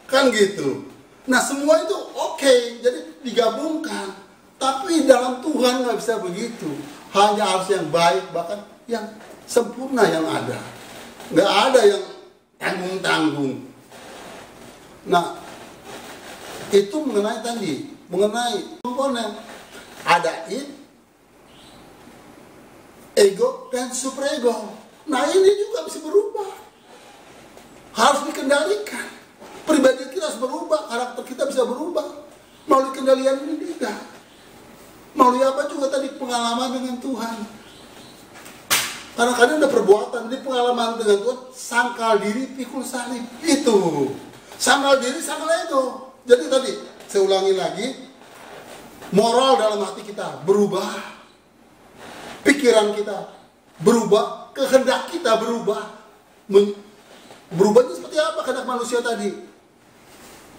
Kan gitu. Nah semua itu oke, jadi digabungkan. Tapi dalam Tuhan nggak bisa begitu. Hanya harus yang baik, bahkan yang sempurna yang ada. Nggak ada yang tanggung-tanggung. Nah, itu mengenai tadi mengenai komponen. Ada id, ego, dan superego. Nah ini juga bisa berubah. Harus dikendalikan. Pribadi kita harus berubah, karakter kita bisa berubah. Melalui kendalian ini juga. Melalui apa juga tadi, pengalaman dengan Tuhan. Karena kadang ada perbuatan, di pengalaman dengan Tuhan, sangkal diri, pikul salib. Itu. Sangkal diri, sangkal ego. Jadi tadi, saya ulangi lagi, moral dalam hati kita berubah. Pikiran kita berubah, kehendak kita berubah. Berubahnya seperti apa kehendak manusia tadi?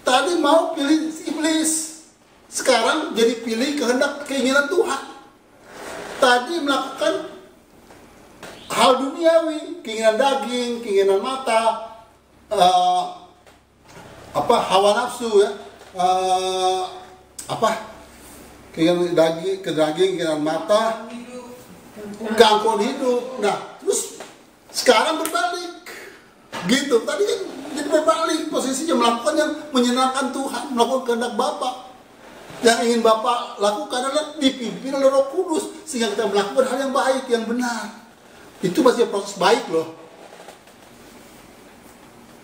Tadi mau pilih iblis, sekarang jadi pilih kehendak keinginan Tuhan. Tadi melakukan hal duniawi, keinginan daging, keinginan mata, hawa nafsu ya, keinginan daging, keinginan mata, gangguan hidup. Nah, terus sekarang berbalik, gitu. Tadi kan jadi berbalik posisinya, melakukan yang menyenangkan Tuhan, melakukan kehendak Bapa. Yang ingin Bapa lakukan adalah dipimpin oleh Roh Kudus, sehingga kita melakukan hal yang baik, yang benar. Itu masih proses baik loh.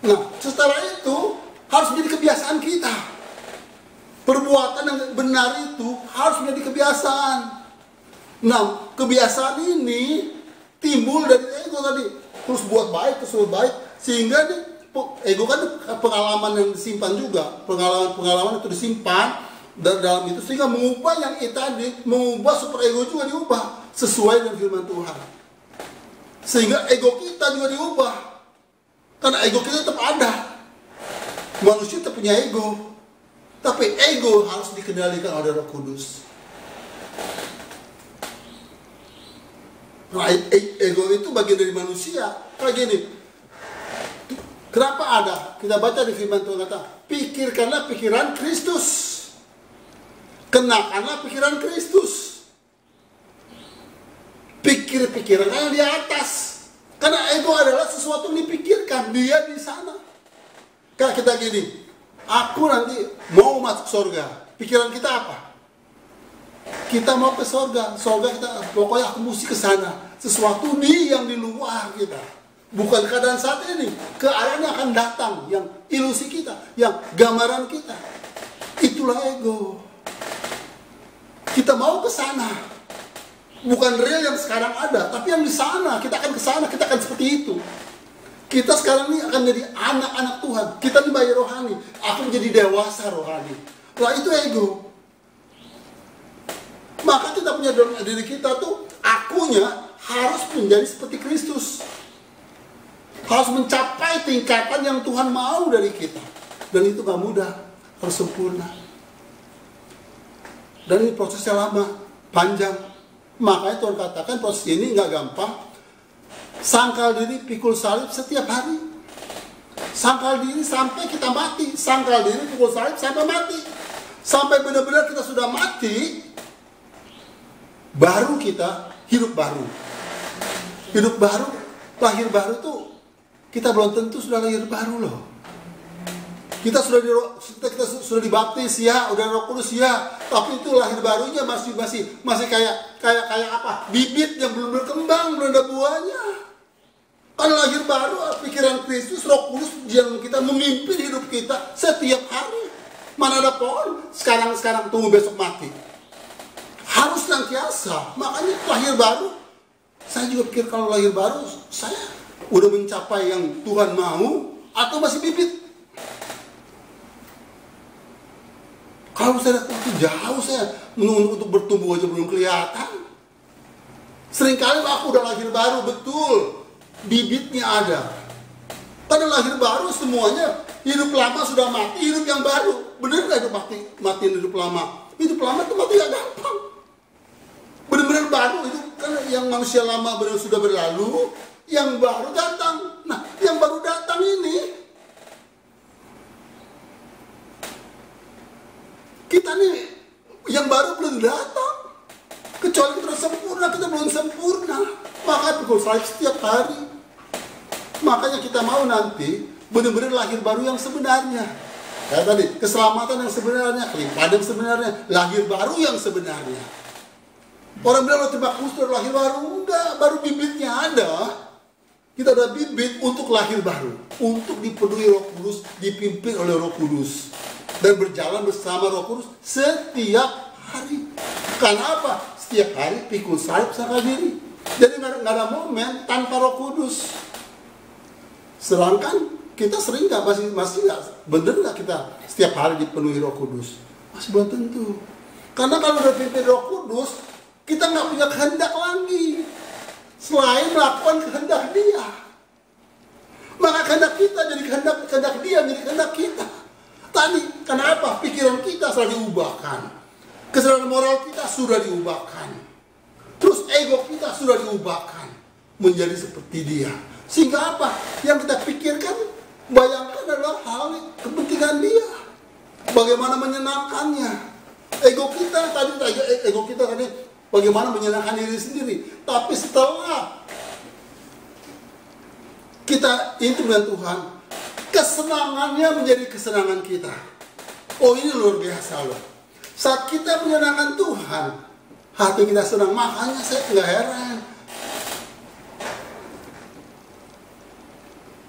Nah, setelah itu harus menjadi kebiasaan kita. Perbuatan yang benar itu harus menjadi kebiasaan. Nah, kebiasaan ini timbul dari ego tadi. Terus buat baik, sehingga ego kan pengalaman yang disimpan juga. Pengalaman itu disimpan dalam itu, sehingga mengubah yang itu tadi, mengubah super ego juga diubah sesuai dengan firman Tuhan. Sehingga ego kita juga diubah. Karena ego kita tetap ada. Manusia tetap punya ego. Tapi ego harus dikendalikan oleh Roh Kudus. Nah, ego itu bagian dari manusia. Kayak gini. Kenapa ada? Kita baca di firman Tuhan kata, pikirkanlah pikiran Kristus. Kenakanlah pikiran Kristus. Pikir-pikiran yang di atas. Karena ego adalah sesuatu yang dipikirkan. Dia di sana. Kayak kita gini, aku nanti mau masuk surga. Pikiran kita apa? Kita mau ke surga. Surga kita, pokoknya aku mesti ke sana. Sesuatu yang di luar kita. Bukan keadaan saat ini. Keadaan yang akan datang. Yang ilusi kita. Yang gambaran kita. Itulah ego. Kita mau ke sana. Bukan real yang sekarang ada, tapi yang di sana. Kita akan ke sana, kita akan seperti itu. Kita sekarang ini akan jadi anak-anak Tuhan. Kita dibayar rohani, akan menjadi dewasa rohani. Nah, itu ego. Maka kita punya dalam diri kita tuh, akunya harus menjadi seperti Kristus. Harus mencapai tingkatan yang Tuhan mau dari kita. Dan itu gak mudah, harus sempurna. Dan ini prosesnya lama, panjang. Makanya Tuhan katakan proses ini nggak gampang. Sangkal diri, pikul salib setiap hari. Sangkal diri sampai kita mati. Sangkal diri, pikul salib sampai mati. Sampai benar-benar kita sudah mati, baru kita hidup baru. Hidup baru, lahir baru tuh kita belum tentu sudah lahir baru loh. Kita sudah dibaptis ya, udah Roh Kudus ya, tapi itu lahir barunya masih kayak apa? Bibit yang belum berkembang, belum ada buahnya. Kan lahir baru, pikiran Kristus, Roh Kudus yang kita memimpin hidup kita setiap hari. Mana ada pohon sekarang tunggu besok mati. Harus senantiasa. Makanya lahir baru. Saya juga pikir kalau lahir baru saya udah mencapai yang Tuhan mau atau masih bibit. Kalau saya waktu jauh, saya menunggu untuk bertumbuh aja belum kelihatan. Seringkali aku udah lahir baru, betul. Bibitnya ada. Karena lahir baru semuanya, hidup lama sudah mati, hidup yang baru. Bener gak hidup mati hidup lama? Hidup lama itu mati gak gampang. Bener-bener baru, itu kan yang manusia lama benar sudah berlalu, yang baru datang. Nah, yang baru datang ini, kita nih yang baru belum datang. Kecuali kita sempurna, kita belum sempurna. Maka pikul salib setiap hari. Makanya kita mau nanti benar-benar lahir baru yang sebenarnya. Kayak tadi, keselamatan yang sebenarnya, kelimpahan yang sebenarnya, lahir baru yang sebenarnya. Orang bilang, terima Kristus lahir baru. Enggak, baru bibitnya ada. Kita ada bibit untuk lahir baru. Untuk dipenuhi Roh Kudus, dipimpin oleh Roh Kudus. Dan berjalan bersama Roh Kudus setiap hari. Karena apa? Setiap hari pikul salib sadar diri. Jadi nggak ada momen tanpa Roh Kudus. Sedangkan kita sering nggak, masih nggak, bener nggak kita setiap hari dipenuhi Roh Kudus? Masih belum tentu. Karena kalau udah pimpin Roh Kudus, kita nggak punya kehendak lagi selain melakukan kehendak Dia. Maka kehendak kita jadi kehendak Dia, jadi kehendak kita. Tadi kenapa pikiran kita sudah diubahkan, kesadaran moral kita sudah diubahkan, terus ego kita sudah diubahkan menjadi seperti Dia. Sehingga apa? Yang kita pikirkan, bayangkan adalah hal kepentingan Dia. Bagaimana menyenangkannya. Ego kita tadi bagaimana menyenangkan diri sendiri. Tapi setelah kita itu dengan Tuhan, kesenangannya menjadi kesenangan kita. Oh, ini luar biasa loh. Saat kita menyenangkan Tuhan, hati kita senang. Makanya saya nggak heran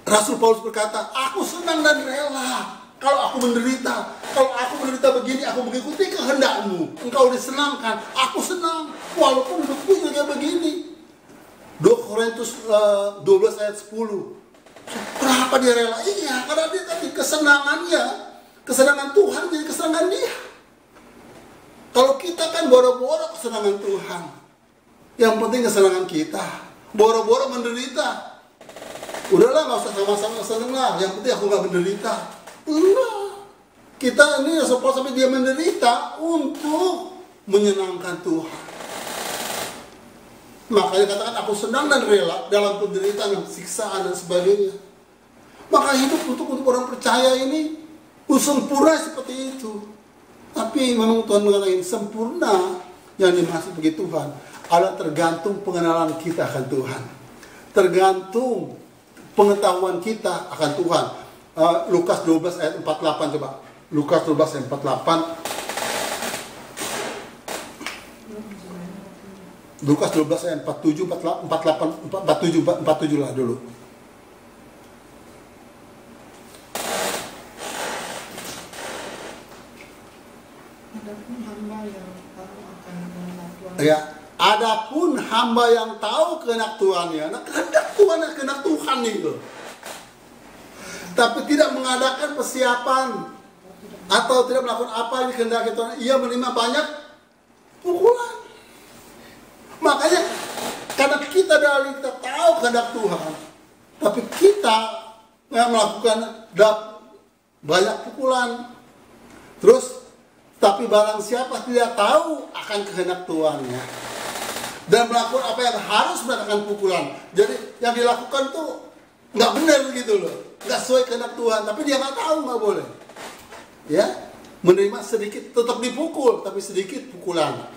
Rasul Paulus berkata, aku senang dan rela kalau aku menderita. Kalau aku menderita begini, aku mengikuti kehendak-Mu. Engkau disenangkan, aku senang. Walaupun hidupku juga begini. 2 Korintus 12 ayat 10. Kenapa dia rela? Iya, karena dia tadi kesenangannya, kesenangan Tuhan jadi kesenangan Dia. Kalau kita kan boro-boro kesenangan Tuhan. Yang penting kesenangan kita. Boro-boro menderita. Udahlah, nggak usah sama-sama seneng lah. Yang penting aku nggak menderita. Enggak. Kita ini sampai dia menderita untuk menyenangkan Tuhan. Makanya katakan aku senang dan rela dalam penderitaan dan siksaan dan sebagainya. Maka hidup untuk orang percaya ini sempurna seperti itu. Tapi memang Tuhan mengatakan sempurna yang dimaksud bagi Tuhan adalah tergantung pengenalan kita akan Tuhan. Tergantung pengetahuan kita akan Tuhan. Lukas 12 ayat 48 coba. Lukas 12 ayat 48. Lukas 12 ayat 47, 48, 47 lah dulu. Ya, adapun hamba yang tahu kehendak Tuhannya, nah kehendak Tuhan, kehendak Tuhan itu, tapi tidak mengadakan persiapan atau tidak melakukan apa yang dikehendaki Tuhan, ia menerima banyak pukulan. Makanya karena kita tahu kehendak Tuhan, tapi kita melakukan banyak pukulan. Terus tapi barang siapa tidak tahu akan kehendak Tuhannya dan melakukan apa yang harus mendapatkan pukulan, jadi yang dilakukan tuh nggak benar gitu loh, nggak sesuai kehendak Tuhan, tapi dia nggak tahu, nggak boleh. Ya, menerima sedikit tetap dipukul, tapi sedikit pukulan.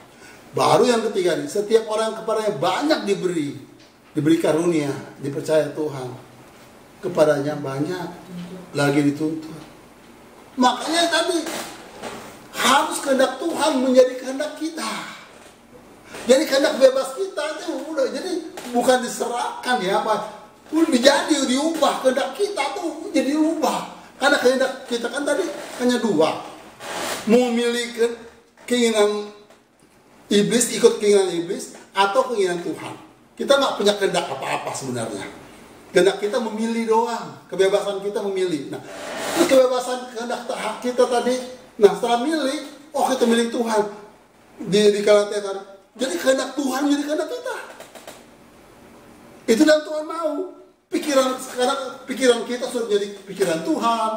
Baru yang ketiga nih, setiap orang kepadanya banyak diberi karunia, dipercaya Tuhan, kepadanya banyak lagi dituntut. Makanya tadi harus kehendak Tuhan menjadi kehendak kita. Jadi kehendak bebas kita itu udah, jadi bukan diserahkan ya apa, jadi diubah, kehendak kita tuh jadi diubah. Karena kehendak kita kan tadi hanya dua, mau memilih keinginan iblis, ikut keinginan iblis, atau keinginan Tuhan. Kita nggak punya kehendak apa-apa sebenarnya. Kehendak kita memilih doang, kebebasan kita memilih. Nah, kebebasan kehendak kita tadi. Nah, setelah milih, kita milih Tuhan. Di Galatia kan. Jadi kehendak Tuhan jadi kehendak kita. Itu yang Tuhan mau. Pikiran kita sudah jadi pikiran Tuhan.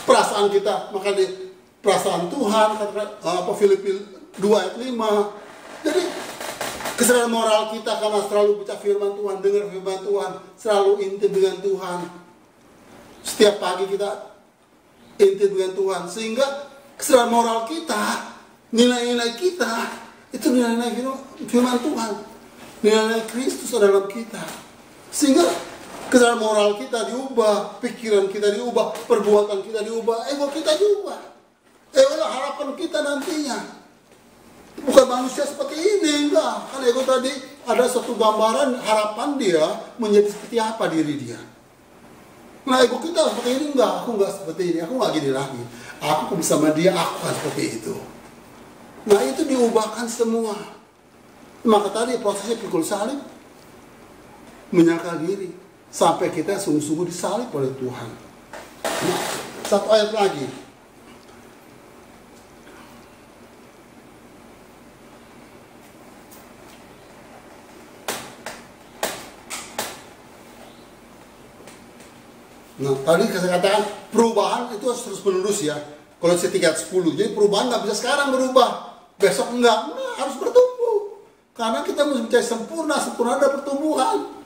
Perasaan kita maka di perasaan Tuhan. Filipi 2 ayat 5. Jadi kesadaran moral kita karena selalu baca firman Tuhan, dengar firman Tuhan, selalu intim dengan Tuhan. Setiap pagi kita intim dengan Tuhan, sehingga kesadaran moral kita, nilai-nilai kita, itu nilai-nilai firman Tuhan, nilai-nilai Kristus dalam kita. Sehingga Kesadaran moral kita diubah, pikiran kita diubah, perbuatan kita diubah, ego kita diubah. Itulah harapan kita nantinya. Bukan manusia seperti ini, enggak. Kan ego tadi ada satu gambaran harapan dia menjadi seperti apa diri dia. Nah ego kita seperti ini, enggak. Aku enggak seperti ini, aku enggak gini lagi. Aku bersama dia, aku kan seperti itu. Nah itu diubahkan semua. Maka tadi prosesnya pikul salib, menyangkal diri, sampai kita sungguh-sungguh disalib oleh Tuhan. Nah, satu ayat lagi. Nah, tadi saya katakan perubahan itu harus terus menerus ya. Kalau saya 3:10, jadi perubahan nggak bisa sekarang berubah, besok enggak, harus bertumbuh. Karena kita mesti mencari sempurna ada pertumbuhan.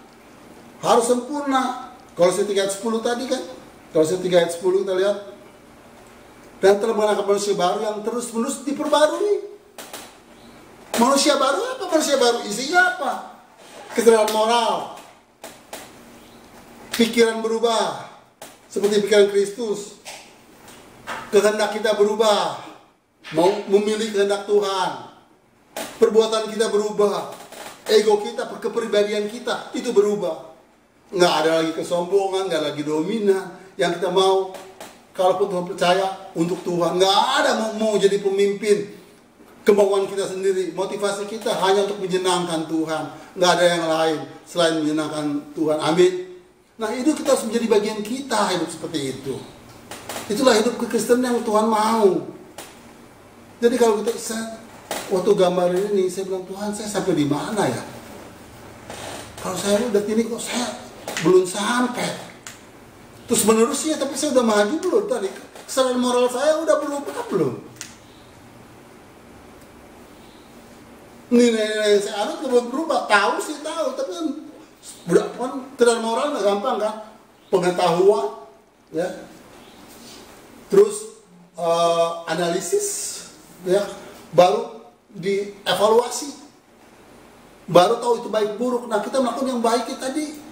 Harus sempurna. Kalau saya 3:10 tadi kan, kalau saya 3:10 kita lihat, dan telah mengenakan manusia baru yang terus menerus diperbarui. Manusia baru apa? Manusia baru isinya apa? Kesadaran moral, pikiran berubah seperti pikiran Kristus. Kehendak kita berubah, mau memilih kehendak Tuhan. Perbuatan kita berubah, ego kita, kepribadian kita itu berubah. Nggak ada lagi kesombongan, nggak lagi dominan. Yang kita mau, kalaupun Tuhan percaya untuk Tuhan, nggak ada mau jadi pemimpin. Kemauan kita sendiri, motivasi kita hanya untuk menyenangkan Tuhan. Nggak ada yang lain selain menyenangkan Tuhan. Amin. Nah itu kita harus menjadi bagian kita hidup seperti itu. Itulah hidup kekristenan yang Tuhan mau. Jadi kalau kita, waktu gambar ini saya bilang, Tuhan saya sampai di mana ya? Kalau saya udah ini kok saya belum sampai. Terus menerusnya, tapi saya udah maju belum tadi? Kesadaran moral saya udah berubah belum? Nilai-nilai yang saya anut belum berubah. Tahu sih tahu, tapi kan kesadaran moral nggak gampang kan? Pengetahuan, ya. Terus analisis, ya. Baru dievaluasi, baru tahu itu baik buruk. Nah kita melakukan yang baik tadi,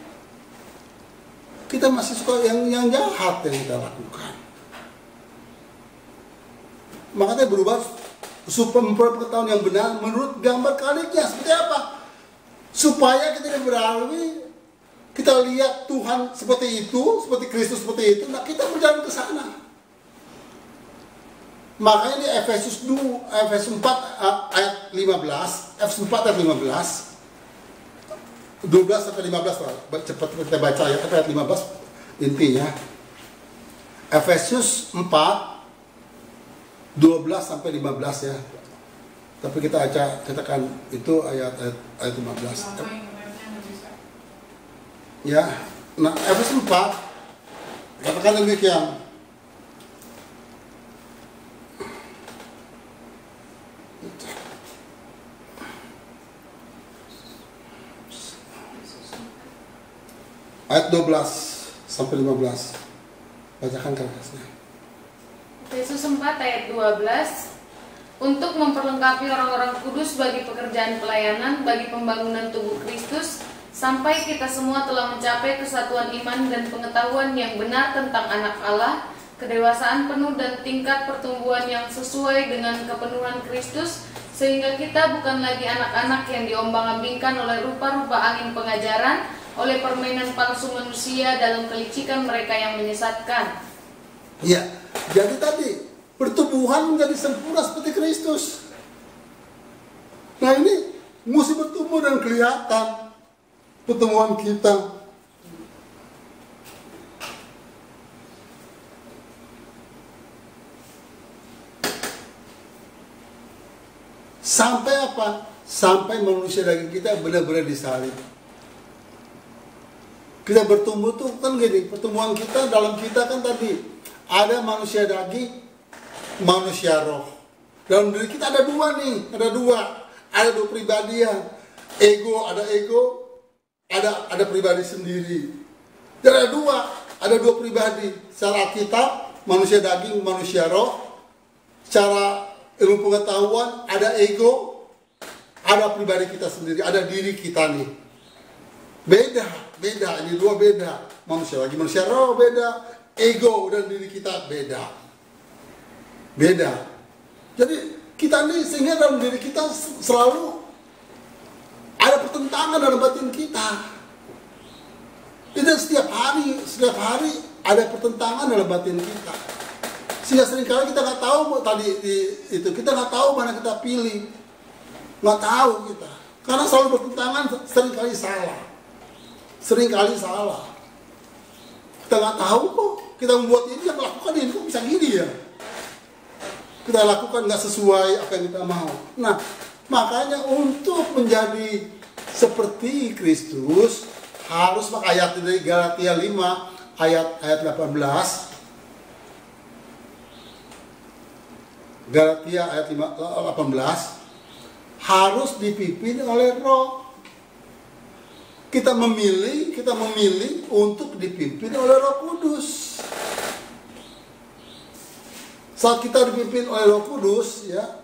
kita masih suka yang jahat yang kita lakukan. Makanya berubah supaya memperoleh pengetahuan yang benar menurut gambar kaliknya. Seperti apa? Supaya kita beralih, kita lihat Tuhan seperti itu, seperti Kristus seperti itu. Nah kita berjalan ke sana. Makanya ini Efesus 4 ayat 15, Efesus 4 ayat 15, 12 sampai 15 lah. Cepat kita baca ayat 15 intinya. Efesus 4 12 sampai 15 ya. Tapi kita katakan itu ayat 15. Ya. Nah, Efesus 4 katakan demikian. Ayat 12 sampai 15. Bacakan kertasnya. Efesus 4 ayat 12. Untuk memperlengkapi orang-orang kudus bagi pekerjaan pelayanan, bagi pembangunan tubuh Kristus, sampai kita semua telah mencapai kesatuan iman dan pengetahuan yang benar tentang anak Allah, kedewasaan penuh dan tingkat pertumbuhan yang sesuai dengan kepenuhan Kristus, sehingga kita bukan lagi anak-anak yang diombang-ambingkan oleh rupa-rupa angin pengajaran, oleh permainan palsu manusia dalam kelicikan mereka yang menyesatkan. Ya, jadi tadi pertumbuhan menjadi sempurna seperti Kristus. Nah ini mesti bertumbuh dan kelihatan pertumbuhan kita. Sampai apa? Sampai manusia daging kita benar-benar disalib. Kita bertumbuh tuh kan gini, pertumbuhan kita dalam kita kan tadi ada manusia daging, manusia roh. Dalam diri kita ada dua nih, ada dua pribadian. Ego, ada pribadi sendiri. Dan ada dua pribadi. Secara kitab, manusia daging, manusia roh. Secara ilmu pengetahuan, ada ego, ada pribadi kita sendiri, ada diri kita nih. Beda, ini dua beda. Manusia lagi manusia roh beda, ego dan diri kita beda. Jadi kita ini sehingga dalam diri kita selalu ada pertentangan dalam batin kita. Itu setiap hari ada pertentangan dalam batin kita. Sehingga seringkali kita nggak tahu kita nggak tahu mana kita pilih, nggak tahu kita. Karena selalu bertentangan, seringkali salah. Kita nggak tahu kok, kita membuat ini, yang melakukan ini kok bisa gini ya. Kita lakukan nggak sesuai apa yang kita mau. Nah, makanya untuk menjadi seperti Kristus harus pakai ayat dari Galatia 5 ayat 18. Galatia ayat 18 harus dipimpin oleh Roh. Kita memilih untuk dipimpin oleh Roh Kudus. Saat kita dipimpin oleh Roh Kudus, ya,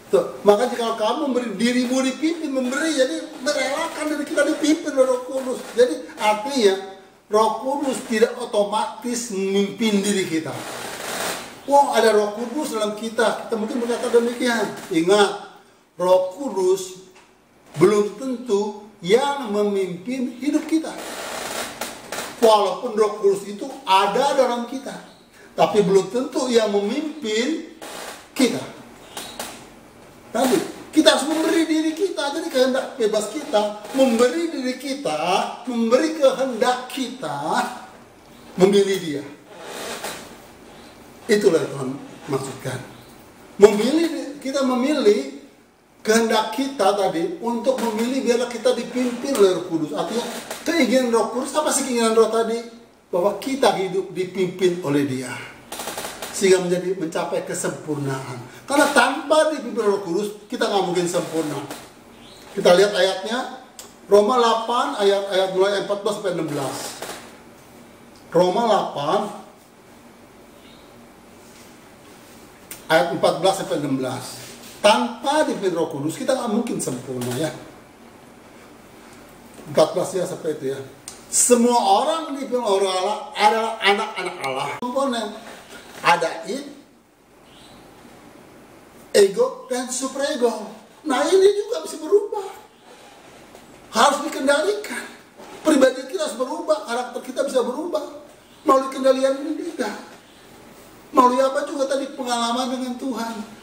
tuh, makanya kalau kamu memberi dirimu dipimpin, jadi merelakan diri kita dipimpin oleh Roh Kudus. Jadi artinya Roh Kudus tidak otomatis memimpin diri kita. Wow, ada Roh Kudus dalam kita mungkin berkata demikian. Ingat, Roh Kudus belum tentu yang memimpin hidup kita. Walaupun Roh Kudus itu ada dalam kita, tapi belum tentu yang memimpin kita. Tadi kita harus memberi diri kita, jadi kehendak bebas kita, memberi diri kita, memberi kehendak kita, memilih Dia. Itulah yang Tuhan maksudkan. Kita memilih kehendak kita tadi untuk memilih biarlah kita dipimpin oleh Roh Kudus. Artinya keinginan Roh Kudus, apa sih keinginan Roh tadi? Bahwa kita hidup dipimpin oleh Dia, sehingga mencapai kesempurnaan. Karena tanpa dipimpin Roh Kudus kita nggak mungkin sempurna. Kita lihat ayatnya, Roma 8 ayat mulai 14 sampai 16. Roma 8 ayat 14 sampai 16. Tanpa dipimpin Roh Kudus kita nggak mungkin sempurna, ya. 14 ya sampai itu, ya. Semua orang dipimpin oleh Allah adalah anak-anak Allah. Komponen ada ego dan superego. Nah, ini juga bisa berubah. Harus dikendalikan. Pribadi kita harus berubah, karakter kita bisa berubah melalui kendalian ini juga. Melalui apa juga tadi, pengalaman dengan Tuhan.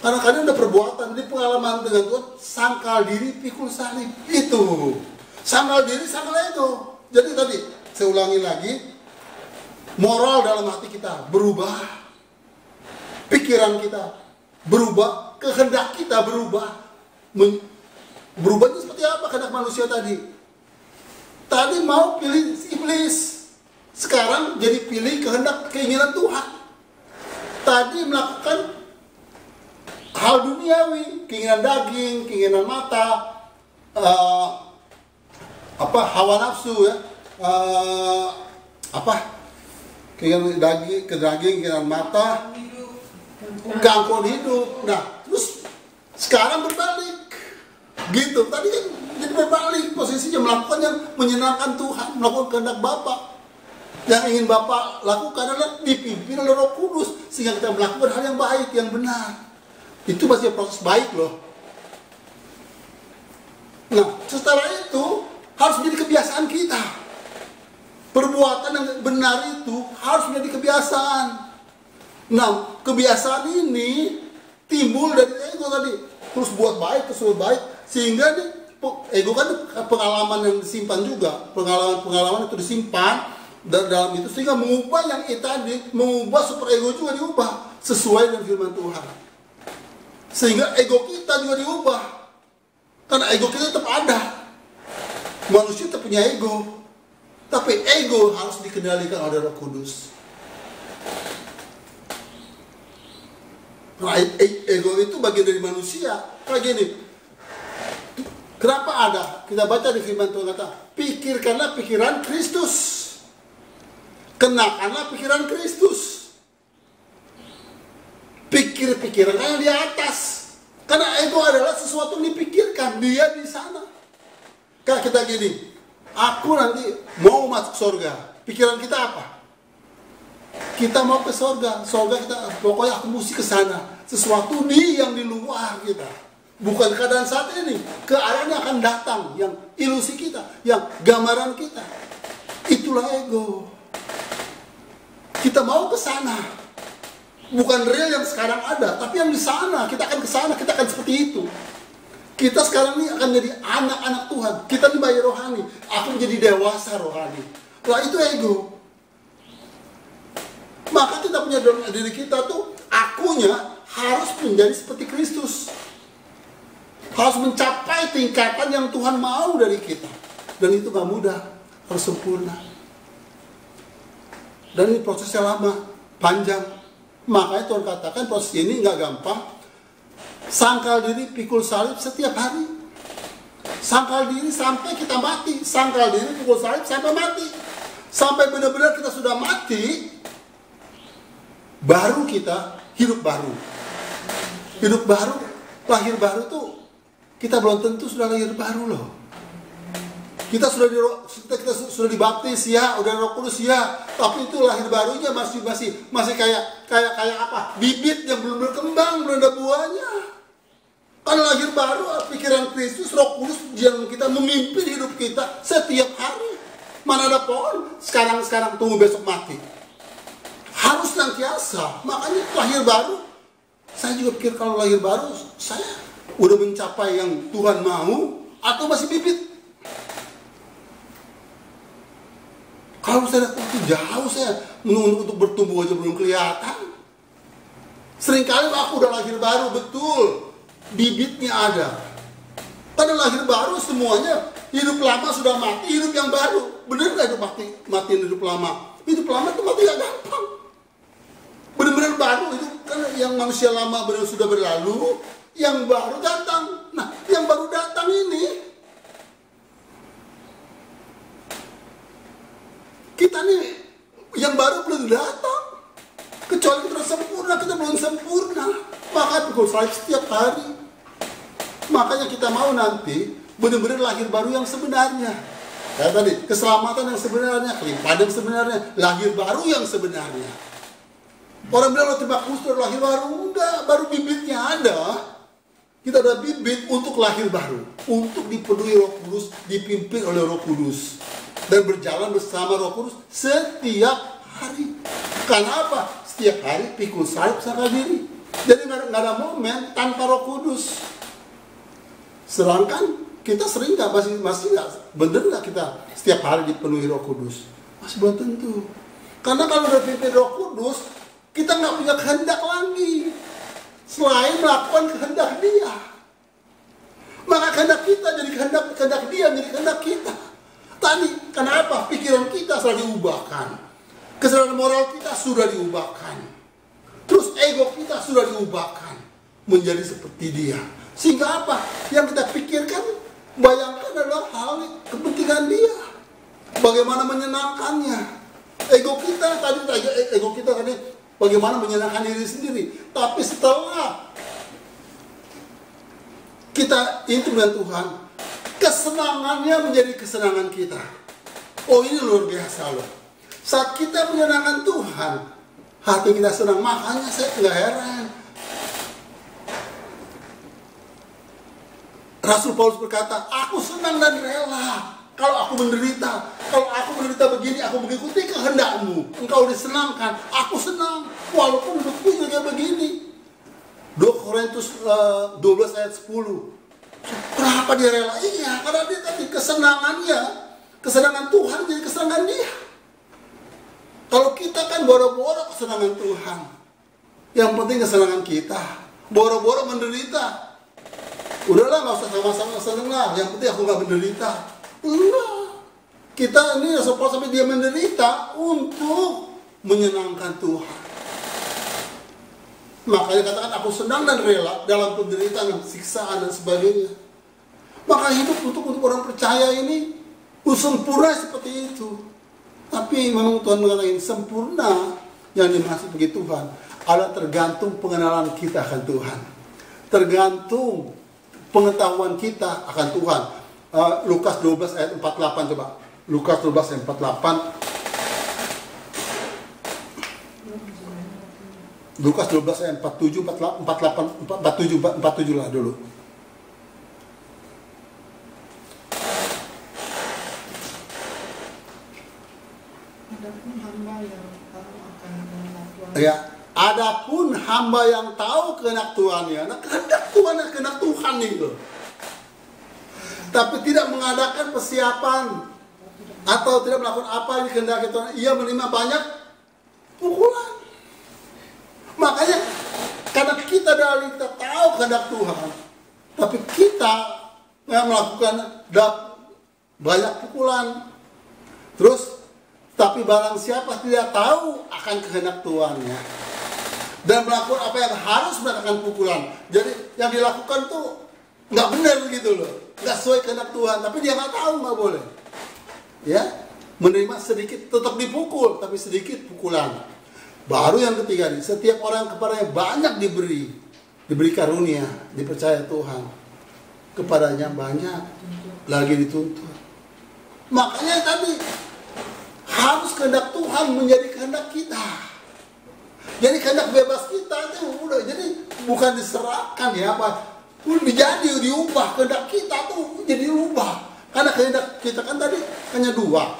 Karena kalian udah perbuatan, jadi pengalaman dengan Tuhan, sangkal diri, pikul salib. Itu. Sangkal diri, sangkal ego. Jadi tadi, saya ulangi lagi, moral dalam hati kita berubah. Pikiran kita berubah, kehendak kita berubah. Berubah itu seperti apa kehendak manusia tadi? Tadi mau pilih iblis, sekarang jadi pilih kehendak keinginan Tuhan. Tadi melakukan hal duniawi, keinginan daging, keinginan mata, hawa nafsu, ya, keinginan daging, keinginan mata, gangguan hidup. Nah, terus sekarang berbalik, gitu. Tadi kan jadi berbalik posisinya, melakukan yang menyenangkan Tuhan, melakukan kehendak Bapa. Yang ingin Bapa lakukan adalah dipimpin oleh Roh Kudus, sehingga kita melakukan hal yang baik, yang benar. Itu masih proses baik loh. Nah, setelah itu harus menjadi kebiasaan kita. Perbuatan yang benar itu harus menjadi kebiasaan. Nah, kebiasaan ini timbul dari ego tadi. Terus buat baik, sehingga ego kan pengalaman yang disimpan juga. Pengalaman itu disimpan dalam itu, sehingga mengubah yang itu tadi, mengubah super ego juga diubah sesuai dengan firman Tuhan. Sehingga ego kita juga diubah. Karena ego kita tetap ada. Manusia tetap punya ego. Tapi ego harus dikendalikan oleh Roh Kudus. Nah, ego itu bagian dari manusia. Kayak gini. Kenapa ada? Kita baca di firman Tuhan kata, pikirkanlah pikiran Kristus. Kenakanlah pikiran Kristus. Pikir-pikiran yang di atas. Karena ego adalah sesuatu yang dipikirkan, dia di sana. Kayak kita gini, aku nanti mau masuk surga. Pikiran kita apa? Kita mau ke surga. Surga kita, pokoknya aku mesti ke sana. Sesuatu yang di luar kita. Bukan keadaan saat ini. Keadaan yang akan datang, yang ilusi kita, yang gambaran kita. Itulah ego. Kita mau ke sana. Bukan real yang sekarang ada, tapi yang di sana. Kita akan ke sana, kita akan seperti itu. Kita sekarang ini akan jadi anak-anak Tuhan. Kita ini bayi rohani. Aku menjadi dewasa rohani. Lah itu ego. Maka kita punya dalam diri kita tuh, akunya harus menjadi seperti Kristus. Harus mencapai tingkatan yang Tuhan mau dari kita. Dan itu gak mudah. Harus sempurna. Dan ini prosesnya lama, panjang. Makanya Tuhan katakan proses ini gak gampang. Sangkal diri, pikul salib setiap hari. Sangkal diri sampai kita mati. Sangkal diri, pikul salib sampai mati. Sampai benar-benar kita sudah mati, baru kita hidup baru. Hidup baru, lahir baru tuh, kita belum tentu sudah lahir baru loh. Kita sudah dibaptis ya, udah Roh Kudus ya, tapi itu lahir barunya masih kayak apa? Bibit yang belum berkembang, belum ada buahnya. Kan lahir baru, pikiran Kristus, Roh Kudus yang kita memimpin hidup kita setiap hari. Mana ada pohon sekarang tunggu besok mati. Harus nantiasa. Makanya lahir baru. Saya juga pikir kalau lahir baru, saya udah mencapai yang Tuhan mau atau masih bibit. Kalau saya waktu jauh, saya menunggu untuk bertumbuh aja belum kelihatan. Seringkali aku udah lahir baru, betul. Bibitnya ada. Karena lahir baru semuanya, hidup lama sudah mati, hidup yang baru. Bener gak itu matiin hidup lama? Hidup lama itu mati gak gampang. Benar-benar baru itu, karena yang manusia lama benar sudah berlalu, yang baru datang. Nah, yang baru datang ini, kita nih yang baru belum datang. Kecuali kita sempurna, kita belum sempurna. Maka pikul salib setiap hari. Makanya kita mau nanti benar-benar lahir baru yang sebenarnya. Kayak tadi, keselamatan yang sebenarnya, kelimpahan yang sebenarnya, lahir baru yang sebenarnya. Orang bilang, lo terima Kristus lahir baru. Enggak, baru bibitnya ada. Kita ada bibit untuk lahir baru. Untuk dipenuhi Roh Kudus, dipimpin oleh Roh Kudus. Dan berjalan bersama Roh Kudus setiap hari. Karena apa? Setiap hari pikul salib sangkal diri. Jadi nggak ada momen tanpa Roh Kudus. Sedangkan kita sering nggak masih nggak bener nggak kita setiap hari dipenuhi Roh Kudus? Masih belum tentu. Karena kalau udah dipimpin Roh Kudus, kita nggak punya kehendak lagi selain melakukan kehendak Dia. Maka kehendak kita jadi kehendak Dia, jadi kehendak kita. Tadi, kenapa? Pikiran kita sudah diubahkan. Kesadaran moral kita sudah diubahkan. Terus ego kita sudah diubahkan. Menjadi seperti Dia. Sehingga apa? Yang kita pikirkan, bayangkan adalah hal kepentingan Dia. Bagaimana menyenangkannya. Ego kita tadi, bagaimana menyenangkan diri sendiri. Tapi setelah kita itu dengan Tuhan, kesenangannya menjadi kesenangan kita. Oh, ini luar biasa loh. Saat kita menyenangkan Tuhan, hati kita senang. Makanya saya nggak heran Rasul Paulus berkata, aku senang dan rela kalau aku menderita. Kalau aku menderita begini, aku mengikuti kehendak-Mu. Engkau disenangkan, aku senang. Walaupun hidupku juga begini. 2 Korintus 12 ayat 10. Kenapa dia rela? Iya, karena dia tadi kesenangannya, kesenangan Tuhan jadi kesenangan Dia. Kalau kita kan boro-boro kesenangan Tuhan. Yang penting kesenangan kita. Boro-boro menderita. Udahlah, nggak usah sama-sama senang lah. Yang penting aku nggak menderita. Enggak. Kita ini sampai dia menderita untuk menyenangkan Tuhan. Makanya katakan aku senang dan rela dalam penderitaan, siksaan dan sebagainya. Maka hidup untuk orang percaya ini sempurna seperti itu. Tapi memang Tuhan mengatakan sempurna yang dimaksud bagi Tuhan adalah tergantung pengenalan kita akan Tuhan. tergantung pengetahuan kita akan Tuhan. Lukas 12 ayat 48 coba. Lukas 12 ayat 48. Lukas 12 ayat 47, 48, 47 lah dulu. Ya, adapun hamba yang tahu kehendak Tuhannya, nah kehendak Tuhan, kehendak Tuhan itu, tapi tidak mengadakan persiapan atau tidak melakukan apa yang dikehendaki Tuhan, ia menerima banyak pukulan. Makanya karena kita tahu kehendak Tuhan, tapi kita melakukan banyak pukulan. Terus, tapi barang siapa tidak tahu akan kehendak Tuhannya dan melakukan apa yang harus mendapatkan pukulan, jadi yang dilakukan tuh nggak benar gitu loh, nggak sesuai kehendak Tuhan, tapi dia nggak tahu, nggak boleh. Ya, menerima sedikit tetap dipukul, tapi sedikit pukulan. Baru yang ketiga nih, setiap orang kepadanya banyak diberi karunia, dipercaya Tuhan, kepadanya banyak lagi dituntut. Makanya tadi harus kehendak Tuhan menjadi kehendak kita. Jadi kehendak bebas kita itu udah, jadi bukan diserahkan ya apa, udah jadi diubah, kehendak kita tuh jadi diubah. Karena kehendak kita kan tadi hanya dua,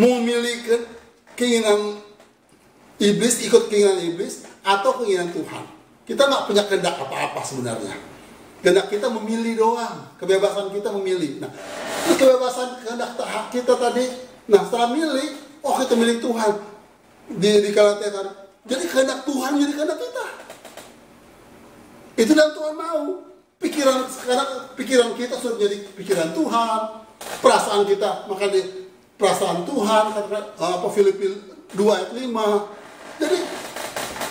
mau memilih keinginan iblis, ikut keinginan iblis, atau keinginan Tuhan. Kita nggak punya kehendak apa-apa sebenarnya. Kehendak kita memilih doang, kebebasan kita memilih. Nah, kebebasan kehendak kita tadi, nah setelah milih, oh kita milih Tuhan. Di Galatia tadi, jadi kehendak Tuhan jadi kehendak kita. Itu yang Tuhan mau. Pikiran kita sudah jadi pikiran Tuhan, perasaan kita maka di perasaan Tuhan, kata Filipi 2 ayat 5. Jadi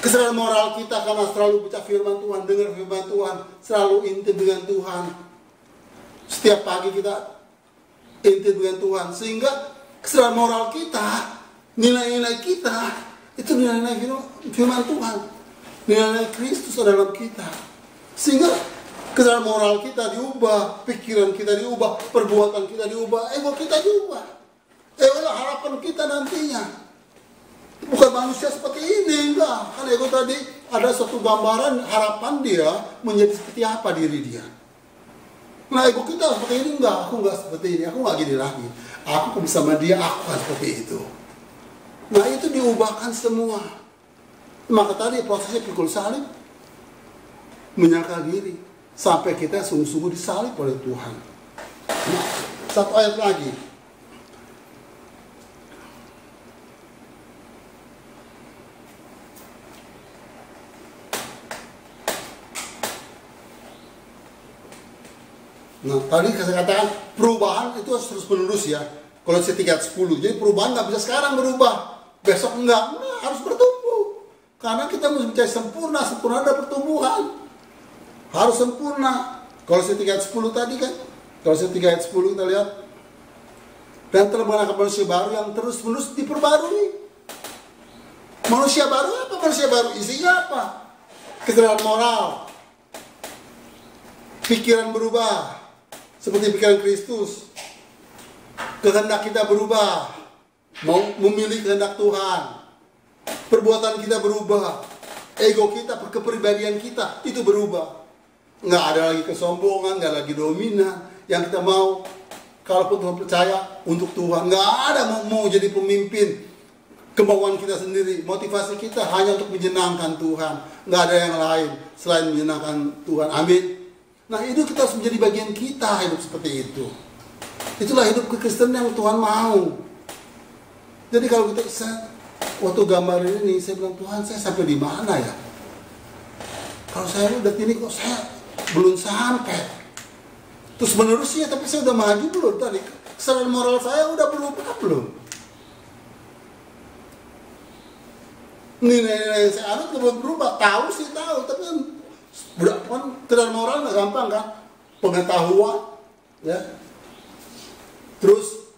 kesadaran moral kita karena selalu baca firman Tuhan, dengar firman Tuhan, selalu intim dengan Tuhan. Setiap pagi kita intim dengan Tuhan, sehingga kesadaran moral kita, nilai-nilai kita itu nilai-nilai firman Tuhan, nilai-nilai Kristus dalam kita. Sehingga kesadaran moral kita diubah, pikiran kita diubah, perbuatan kita diubah, ego kita diubah. Itulah harapan kita nantinya. Bukan manusia seperti ini, enggak. Kan ego tadi ada suatu gambaran harapan dia menjadi seperti apa diri dia. Nah ego kita seperti ini, enggak. Aku enggak seperti ini, aku enggak gini lagi. Aku bersama dia, aku kan seperti itu. Nah itu diubahkan semua. Maka tadi prosesnya pikul salib, menyangkal diri, sampai kita sungguh-sungguh disalib oleh Tuhan. Nah, satu ayat lagi. Nah, tadi saya katakan perubahan itu harus terus menerus ya. Kalau saya 3:10, jadi perubahan nggak bisa sekarang berubah, besok enggak, harus bertumbuh. Karena kita mesti mencari sempurna ada pertumbuhan. Harus sempurna. Kalau saya 3:10 tadi kan, kalau saya 3:10 kita lihat, dan telah mengenakan manusia baru yang terus menerus diperbarui. Manusia baru apa? Manusia baru isinya apa? Kesadaran moral, pikiran berubah seperti pikiran Kristus. Kehendak kita berubah, mau memilih kehendak Tuhan. Perbuatan kita berubah, ego kita, kepribadian kita itu berubah. Nggak ada lagi kesombongan, nggak lagi dominan. Yang kita mau, kalaupun Tuhan percaya untuk Tuhan, nggak ada mau jadi pemimpin. Kemauan kita sendiri, motivasi kita hanya untuk menyenangkan Tuhan. Nggak ada yang lain selain menyenangkan Tuhan. Amin. Nah itu kita harus menjadi bagian kita hidup seperti itu. Itulah hidup kekristenan yang Tuhan mau. Jadi kalau kita, waktu gambar ini saya bilang, Tuhan saya sampai di mana ya? Kalau saya udah ini kok saya belum sampai. Terus menerusnya, tapi saya udah maju belum tadi? Kesadaran moral saya udah berubah belum? Nilai-nilai yang saya anut belum berubah. Tahu sih tahu, tapi kan kesadaran moral nggak gampang kan? Pengetahuan, ya. Terus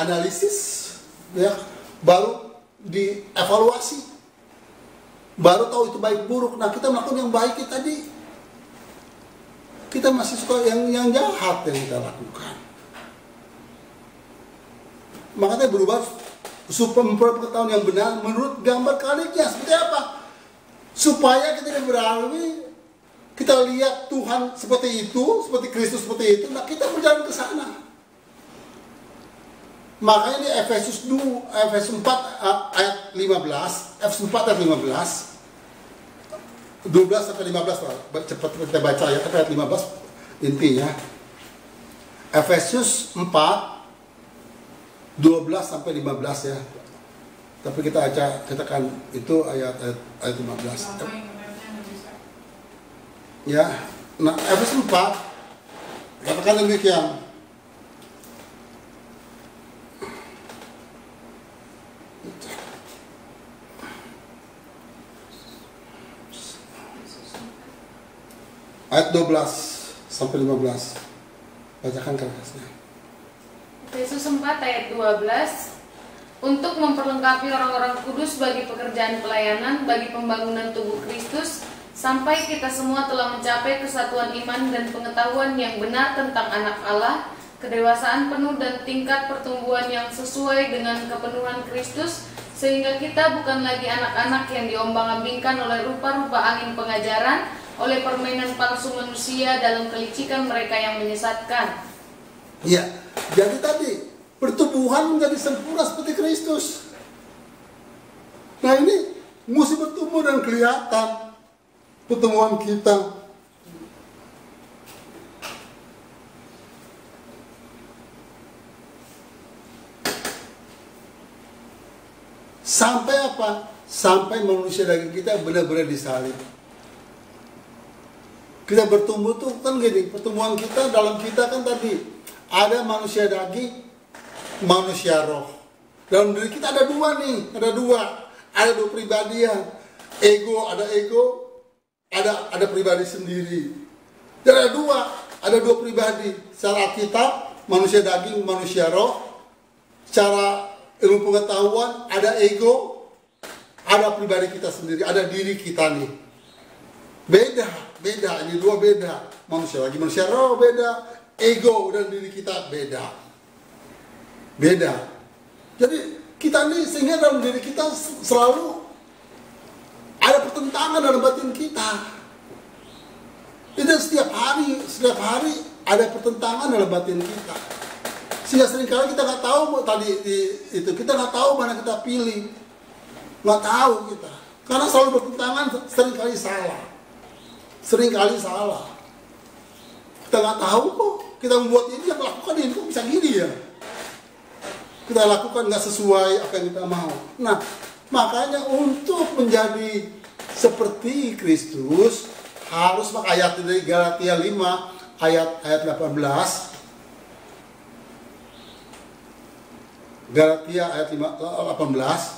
analisis, ya. Baru dievaluasi, baru tahu itu baik buruk. Nah kita melakukan yang baik tadi, kita masih suka yang jahat yang kita lakukan. Makanya berubah supaya pengetahuan yang benar menurut gambar kaliknya. Seperti apa? Supaya kita beralih, kita lihat Tuhan seperti itu, seperti Kristus seperti itu, nah kita berjalan ke sana. Makanya di Efesus 4 ayat 15, Efesus 4 ayat 15, 12 sampai 15 lah, cepat kita baca ya, tapi ayat 15 intinya. Efesus 4 12 sampai 15 ya. Tapi kita katakan itu ayat 15. Ya. Nah, Efesus 4 katakan demikian. Ayat 12 sampai 15. Bacakan kertasnya. Efesus 4 ayat 12. Untuk memperlengkapi orang-orang kudus bagi pekerjaan pelayanan, bagi pembangunan tubuh Kristus, sampai kita semua telah mencapai kesatuan iman dan pengetahuan yang benar tentang anak Allah, kedewasaan penuh dan tingkat pertumbuhan yang sesuai dengan kepenuhan Kristus, sehingga kita bukan lagi anak-anak yang diombang-ambingkan oleh rupa-rupa angin pengajaran, oleh permainan palsu manusia dalam kelicikan mereka yang menyesatkan. Ya, jadi tadi pertumbuhan menjadi sempurna seperti Kristus. Nah ini mesti bertumbuh dan kelihatan pertumbuhan kita. Sampai apa? Sampai manusia daging kita benar-benar disalib. Kita bertumbuh tuh kan gini, pertumbuhan kita dalam kita kan tadi ada manusia daging, manusia roh. Dalam diri kita ada dua nih, ada dua pribadian. Ego, ada pribadi sendiri. Dan ada dua pribadi. Secara Alkitab, manusia daging, manusia roh. Secara ilmu pengetahuan, ada ego, ada pribadi kita sendiri, ada diri kita nih. Beda, ini dua beda. Manusia lagi, manusia roh beda, ego dan diri kita beda. Jadi kita nih sehingga dalam diri kita selalu ada pertentangan dalam batin kita. Itu setiap hari ada pertentangan dalam batin kita. Sehingga seringkali kita nggak tahu kita nggak tahu mana kita pilih, nggak tahu kita. Karena selalu bertentangan, seringkali salah. Kita nggak tahu kok. Kita membuat ini, yang melakukan ini kok bisa gini ya. Kita lakukan nggak sesuai apa yang kita mau. Nah, makanya untuk menjadi seperti Kristus harus pakai ayat dari Galatia 5 ayat 18. Galatia ayat 18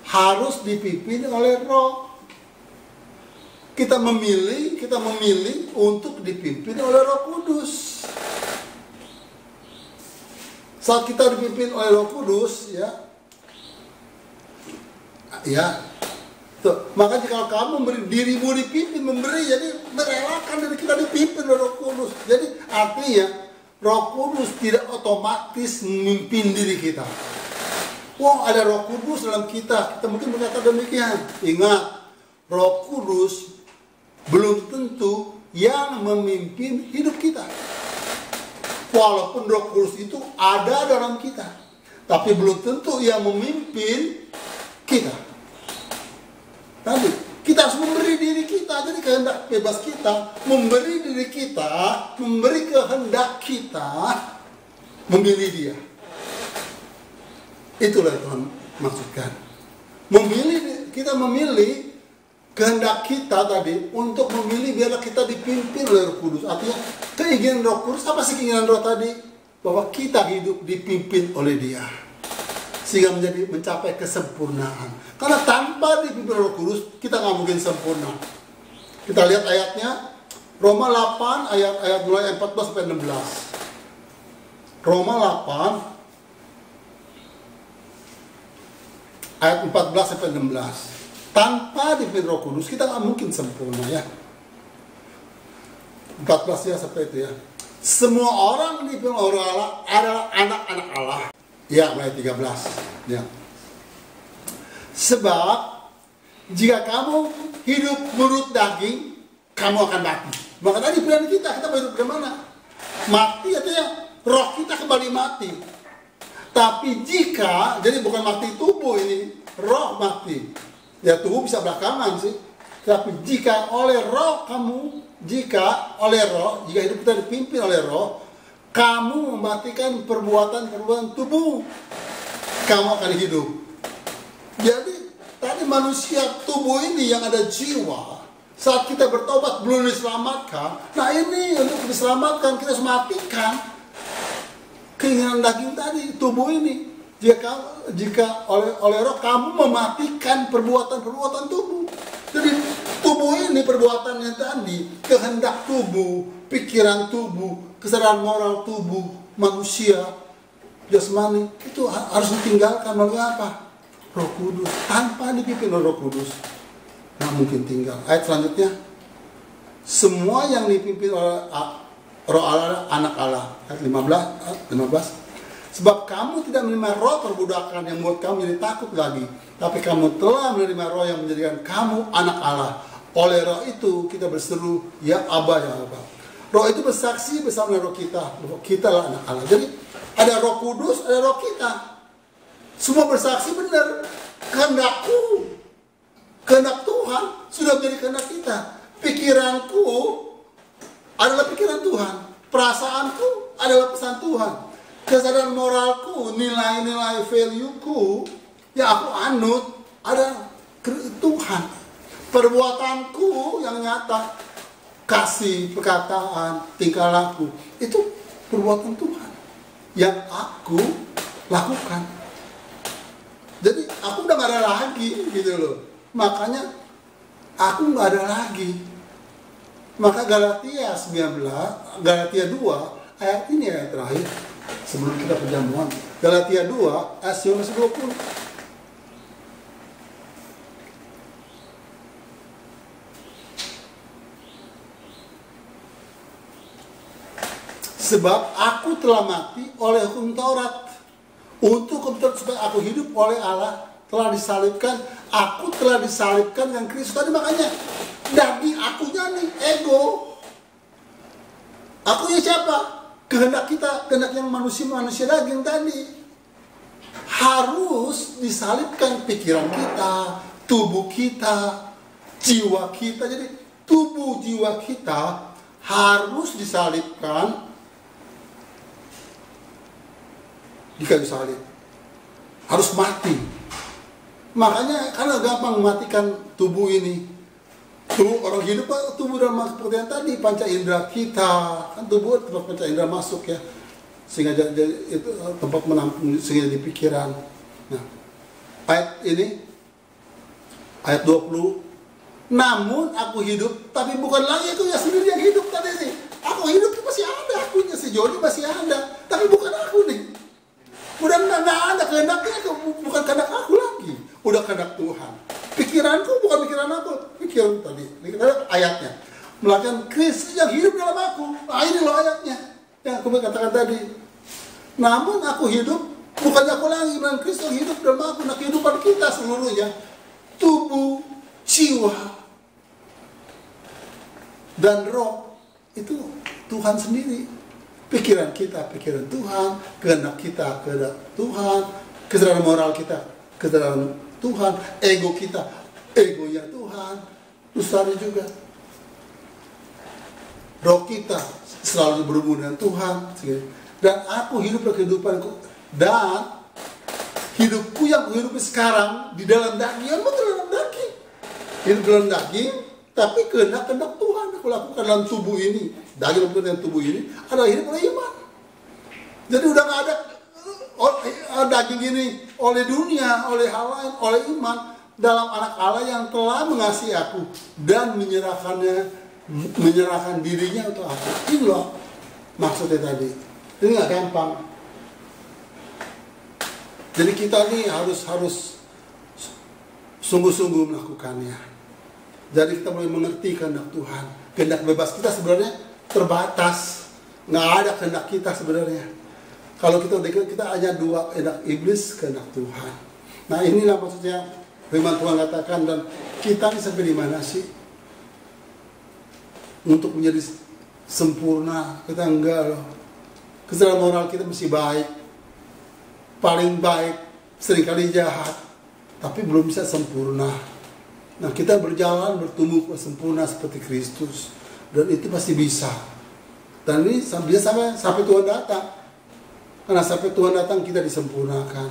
harus dipimpin oleh Roh. Kita memilih untuk dipimpin oleh Roh Kudus. Saat kita dipimpin oleh Roh Kudus, tuh, maka jika kamu dirimu dipimpin, jadi merelakan diri kita dipimpin oleh Roh Kudus. Jadi artinya Roh Kudus tidak otomatis memimpin diri kita. Wah, ada Roh Kudus dalam kita. Kita mungkin berkata demikian. Ingat, Roh Kudus belum tentu yang memimpin hidup kita. Walaupun Roh Kudus itu ada dalam kita, tapi belum tentu yang memimpin kita. Tadi kita harus memberi diri kita, jadi kehendak bebas kita, memberi diri kita, memberi kehendak kita, memilih Dia. Itulah yang Tuhan maksudkan. Kita memilih kehendak kita tadi untuk memilih biarlah kita dipimpin oleh Roh Kudus. Artinya keinginan Roh Kudus, apa sih keinginan Roh tadi? Bahwa kita hidup dipimpin oleh Dia sehingga mencapai kesempurnaan. Karena tanpa dipimpin Roh Kudus kita nggak mungkin sempurna. Kita lihat ayatnya, Roma 8 ayat mulai 14 sampai 16. Roma 8 ayat 14 sampai 16. Tanpa dipimpin Roh Kudus kita nggak mungkin sempurna ya. 14 ya sampai itu ya. Semua orang di oleh Allah adalah anak-anak Allah. Ya, mulai 13. Ya. Sebab jika kamu hidup menurut daging, kamu akan mati. Maka tadi pilihan kita hidup kemana? Mati artinya roh kita kembali mati. Tapi jika, jadi bukan mati tubuh ini, roh mati. Ya tubuh bisa belakangan sih. Tapi jika oleh roh kamu, jika hidup kita dipimpin oleh roh, kamu mematikan perbuatan-perbuatan tubuh, kamu akan hidup. Jadi tadi manusia tubuh ini yang ada jiwa, saat kita bertobat belum diselamatkan. Nah ini untuk diselamatkan kita harus matikan keinginan daging tadi, tubuh ini. Jika oleh roh kamu mematikan perbuatan-perbuatan tubuh. Jadi tubuh ini perbuatannya tadi, kehendak tubuh, pikiran tubuh, kesadaran moral tubuh, manusia, jasmani, itu harus ditinggalkan melalui apa? Roh Kudus. Tanpa dipimpin oleh Roh Kudus, nggak mungkin tinggal. Ayat selanjutnya, semua yang dipimpin oleh Roh Allah, anak Allah. Ayat 15. Sebab kamu tidak menerima roh perbudakan yang membuat kamu jadi takut lagi, tapi kamu telah menerima roh yang menjadikan kamu anak Allah. Oleh roh itu kita berseru, ya Aba, ya Aba. Roh itu bersaksi bersama roh kita, bahwa kita lah anak Allah. Jadi ada Roh Kudus, ada roh kita. Semua bersaksi benar. Kehendakku, kehendak Tuhan sudah menjadi kehendak kita. Pikiranku adalah pikiran Tuhan. Perasaanku adalah pesan Tuhan. Kesadaran moralku, nilai-nilai value-ku yang aku anut ada Tuhan. Perbuatanku yang nyata, kasih, perkataan, tingkah laku, itu perbuatan Tuhan yang aku lakukan. Jadi aku udah gak ada lagi gitu loh. Makanya aku gak ada lagi. Maka Galatia 2 ayat ini ayat terakhir sebelum kita perjamuan. Galatia 2 ayat 19-20. Sebab aku telah mati oleh hukum Taurat, untuk kebetulan supaya aku hidup oleh Allah, telah disalibkan. Aku telah disalibkan dengan Kristus. Tadi makanya daging akunya nih, ego. Akunya siapa? Kehendak kita, kehendak yang manusia daging tadi. Harus disalibkan pikiran kita, tubuh kita, jiwa kita. Jadi tubuh jiwa kita harus disalibkan di kayu salib. Harus mati. Makanya karena gampang mematikan tubuh ini. Tubuh orang hidup, tubuh dalam seperti yang tadi, panca indera kita, kan tubuh tempat panca indera masuk ya, sehingga jadi itu tempat menampung, sehingga jadi pikiran. Nah, ayat ini, ayat 20, namun aku hidup, tapi bukan lagi aku ya sendiri yang hidup tadi nih. Aku hidup itu masih ada, akunya si Jody masih ada, tapi bukan aku nih. Udah nggak ada kehendaknya, bukan kehendak aku lagi, udah kehendak Tuhan. Pikiranku bukan pikiran aku, pikiran tadi, ayatnya. Melakukan Kristus yang hidup dalam aku. Nah ini loh ayatnya, yang aku katakan tadi. Namun aku hidup, bukan aku lagi, melainkan Kristus yang hidup dalam aku. Nah kehidupan kita seluruhnya, tubuh, jiwa, dan roh, itu Tuhan sendiri. Pikiran kita, pikiran Tuhan, kehendak kita, kehendak Tuhan, kesadaran moral kita, kesadaran Tuhan, ego kita, egonya Tuhan, terus tadi juga roh kita selalu berhubungan dengan Tuhan. Dan aku hidup kehidupanku, dan hidupku yang aku hidup sekarang di dalam daging, yang betul dalam daging, hidup dalam daging, tapi kehendak Tuhan aku lakukan dalam tubuh ini. Daging dengan tubuh ini adalah hidup oleh iman. Jadi udah gak ada daging ini oleh dunia, oleh hal lain, oleh iman dalam anak Allah yang telah mengasihi aku dan menyerahkan dirinya untuk aku. Ini loh maksudnya tadi. Ini nggak gampang. Jadi kita nih harus sungguh-sungguh melakukannya. Jadi kita boleh mengerti kehendak Tuhan. Kehendak bebas kita sebenarnya terbatas, nggak ada kehendak kita sebenarnya. Kalau kita hanya dua, kehendak iblis, kehendak Tuhan. Nah inilah maksudnya firman Tuhan katakan, dan kita ini sampai di mana sih? Untuk menjadi sempurna, kita enggak loh. Kesadaran moral kita mesti baik, paling baik, seringkali jahat, tapi belum bisa sempurna. Nah kita berjalan bertumbuh ke sempurna seperti Kristus, dan itu pasti bisa. Dan ini bisa sampai Tuhan datang. Karena sampai Tuhan datang kita disempurnakan.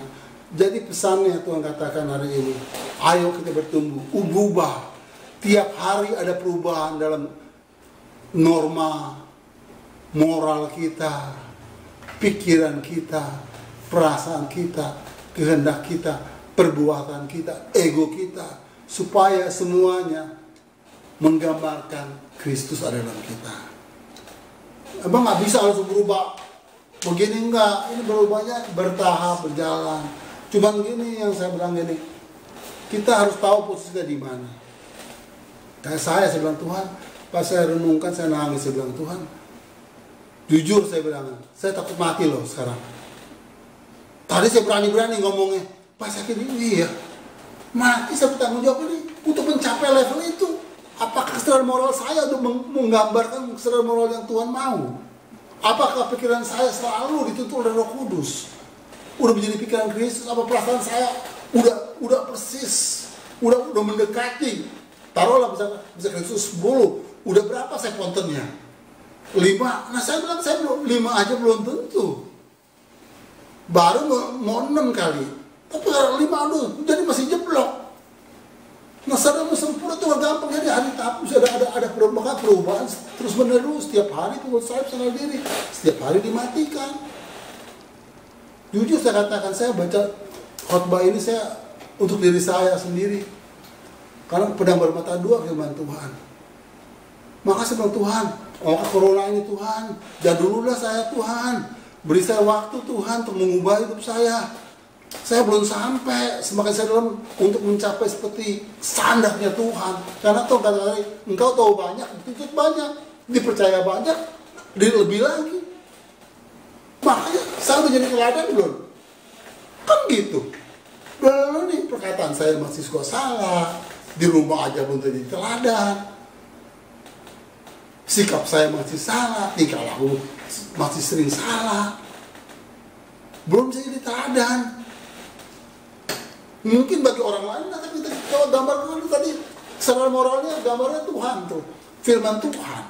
Jadi pesannya Tuhan katakan hari ini, ayo kita bertumbuh, berubah. Tiap hari ada perubahan dalam norma moral kita, pikiran kita, perasaan kita, kehendak kita, perbuatan kita, ego kita, supaya semuanya menggambarkan Kristus ada dalam kita. Emang nggak bisa langsung berubah begini, enggak. Ini berubahnya bertahap, berjalan. Cuman gini yang saya bilang gini, kita harus tahu posisinya di mana. Kayak saya bilang, Tuhan, pas saya renungkan, saya nangis, saya bilang, Tuhan, jujur saya bilang, saya takut mati loh sekarang. Tadi saya berani-berani ngomongnya, pas saya kira ini ya, mati saya bertanggung jawab ini untuk mencapai level itu. Apakah kesadaran moral saya untuk menggambarkan kesadaran moral yang Tuhan mau? Apakah pikiran saya selalu dituntun oleh Roh Kudus? Udah menjadi pikiran Kristus? Apa perasaan saya udah persis, udah mendekati? Taruhlah bisa Kristus 10. Udah berapa saya pontennya? 5. Nah saya bilang saya belum 5 aja belum tentu. Baru mau 6 kali. Tapi kalau 5 aduh, jadi masih jeblok. Nah sadar sempurna itu gak gampang. Jadi hari tapi ada perubahan terus menerus. Setiap hari itu saya sadar diri, setiap hari dimatikan. Jujur saya katakan, saya baca khotbah ini saya untuk diri saya sendiri, karena pedang bermata dua firman Tuhan. Maka saya bilang, Tuhan, corona ini Tuhan, jangan dululah saya Tuhan, beri saya waktu Tuhan untuk mengubah hidup saya. Saya belum sampai, semakin saya dalam untuk mencapai seperti standarnya Tuhan. Karena Tuhan kata-kata, engkau tahu banyak, dituntut banyak, dipercaya banyak, lebih lagi. Makanya saya udah jadi teladan belum? Kan gitu. Belum nih perkataan saya masih suka salah, di rumah aja belum jadi teladan. Sikap saya masih salah, tingkah laku masih sering salah. Belum jadi teladan. Mungkin bagi orang lain, tapi kalau gambar dulu tadi, secara moralnya gambarnya Tuhan tuh, firman Tuhan.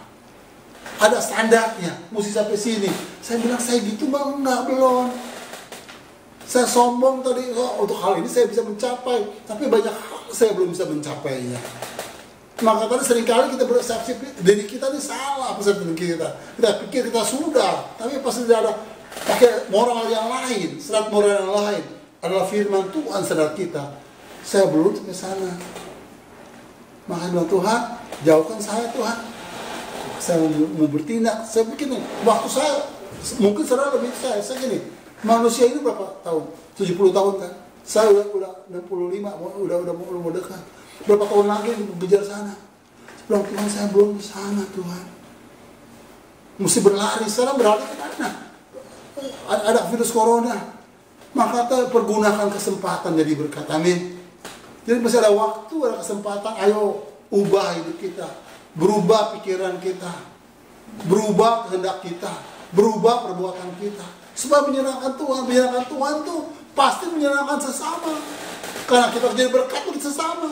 Ada standarnya, mesti sampai sini. Saya bilang, saya gitu bang, enggak, belum. Saya sombong tadi, untuk hal ini saya bisa mencapai, tapi banyak hal saya belum bisa mencapainya. Maka tadi seringkali kita bersepsi, diri kita ini salah persepsi kita. Kita pikir kita sudah, tapi pasti tidak ada pakai moral yang lain, serat moral yang lain. Adalah firman Tuhan sadar kita. Saya belum sampai sana. Maka bilang, Tuhan, jauhkan saya Tuhan. Saya mau bertindak. Saya bikin nih, waktu saya mungkin saudara lebih saya gini. Manusia ini berapa tahun? 70 tahun kan? Saya udah 65, udah mau dekat. Berapa tahun lagi mengejar sana? Saya bilang, Tuhan, saya belum di sana Tuhan. Mesti berlari. Sekarang berlari ke mana? Ada virus corona. Maka kita pergunakan kesempatan jadi berkat, amin. Jadi masih ada waktu, ada kesempatan. Ayo ubah hidup kita, berubah pikiran kita, berubah kehendak kita, berubah perbuatan kita, supaya menyenangkan Tuhan. Menyenangkan Tuhan tuh pasti menyenangkan sesama, karena kita jadi berkat bagi sesama.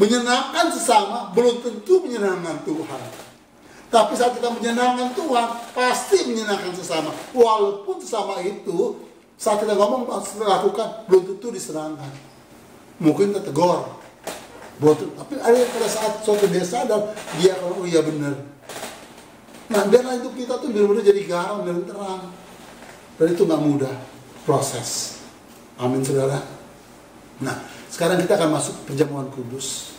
Menyenangkan sesama belum tentu menyenangkan Tuhan. Tapi saat kita menyenangkan Tuhan, pasti menyenangkan sesama. Walaupun sesama itu, saat kita ngomong, lakukan, belum tentu disenangkan. Mungkin kita tegur. Tapi ada pada saat suatu dia sadar, dia akan, oh iya benar. Nah, biarlah hidup kita tuh benar-benar jadi garam dan terang. Dan itu gak mudah, proses. Amin, saudara. Nah, sekarang kita akan masuk perjamuan kudus.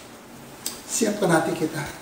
Siapkan hati kita.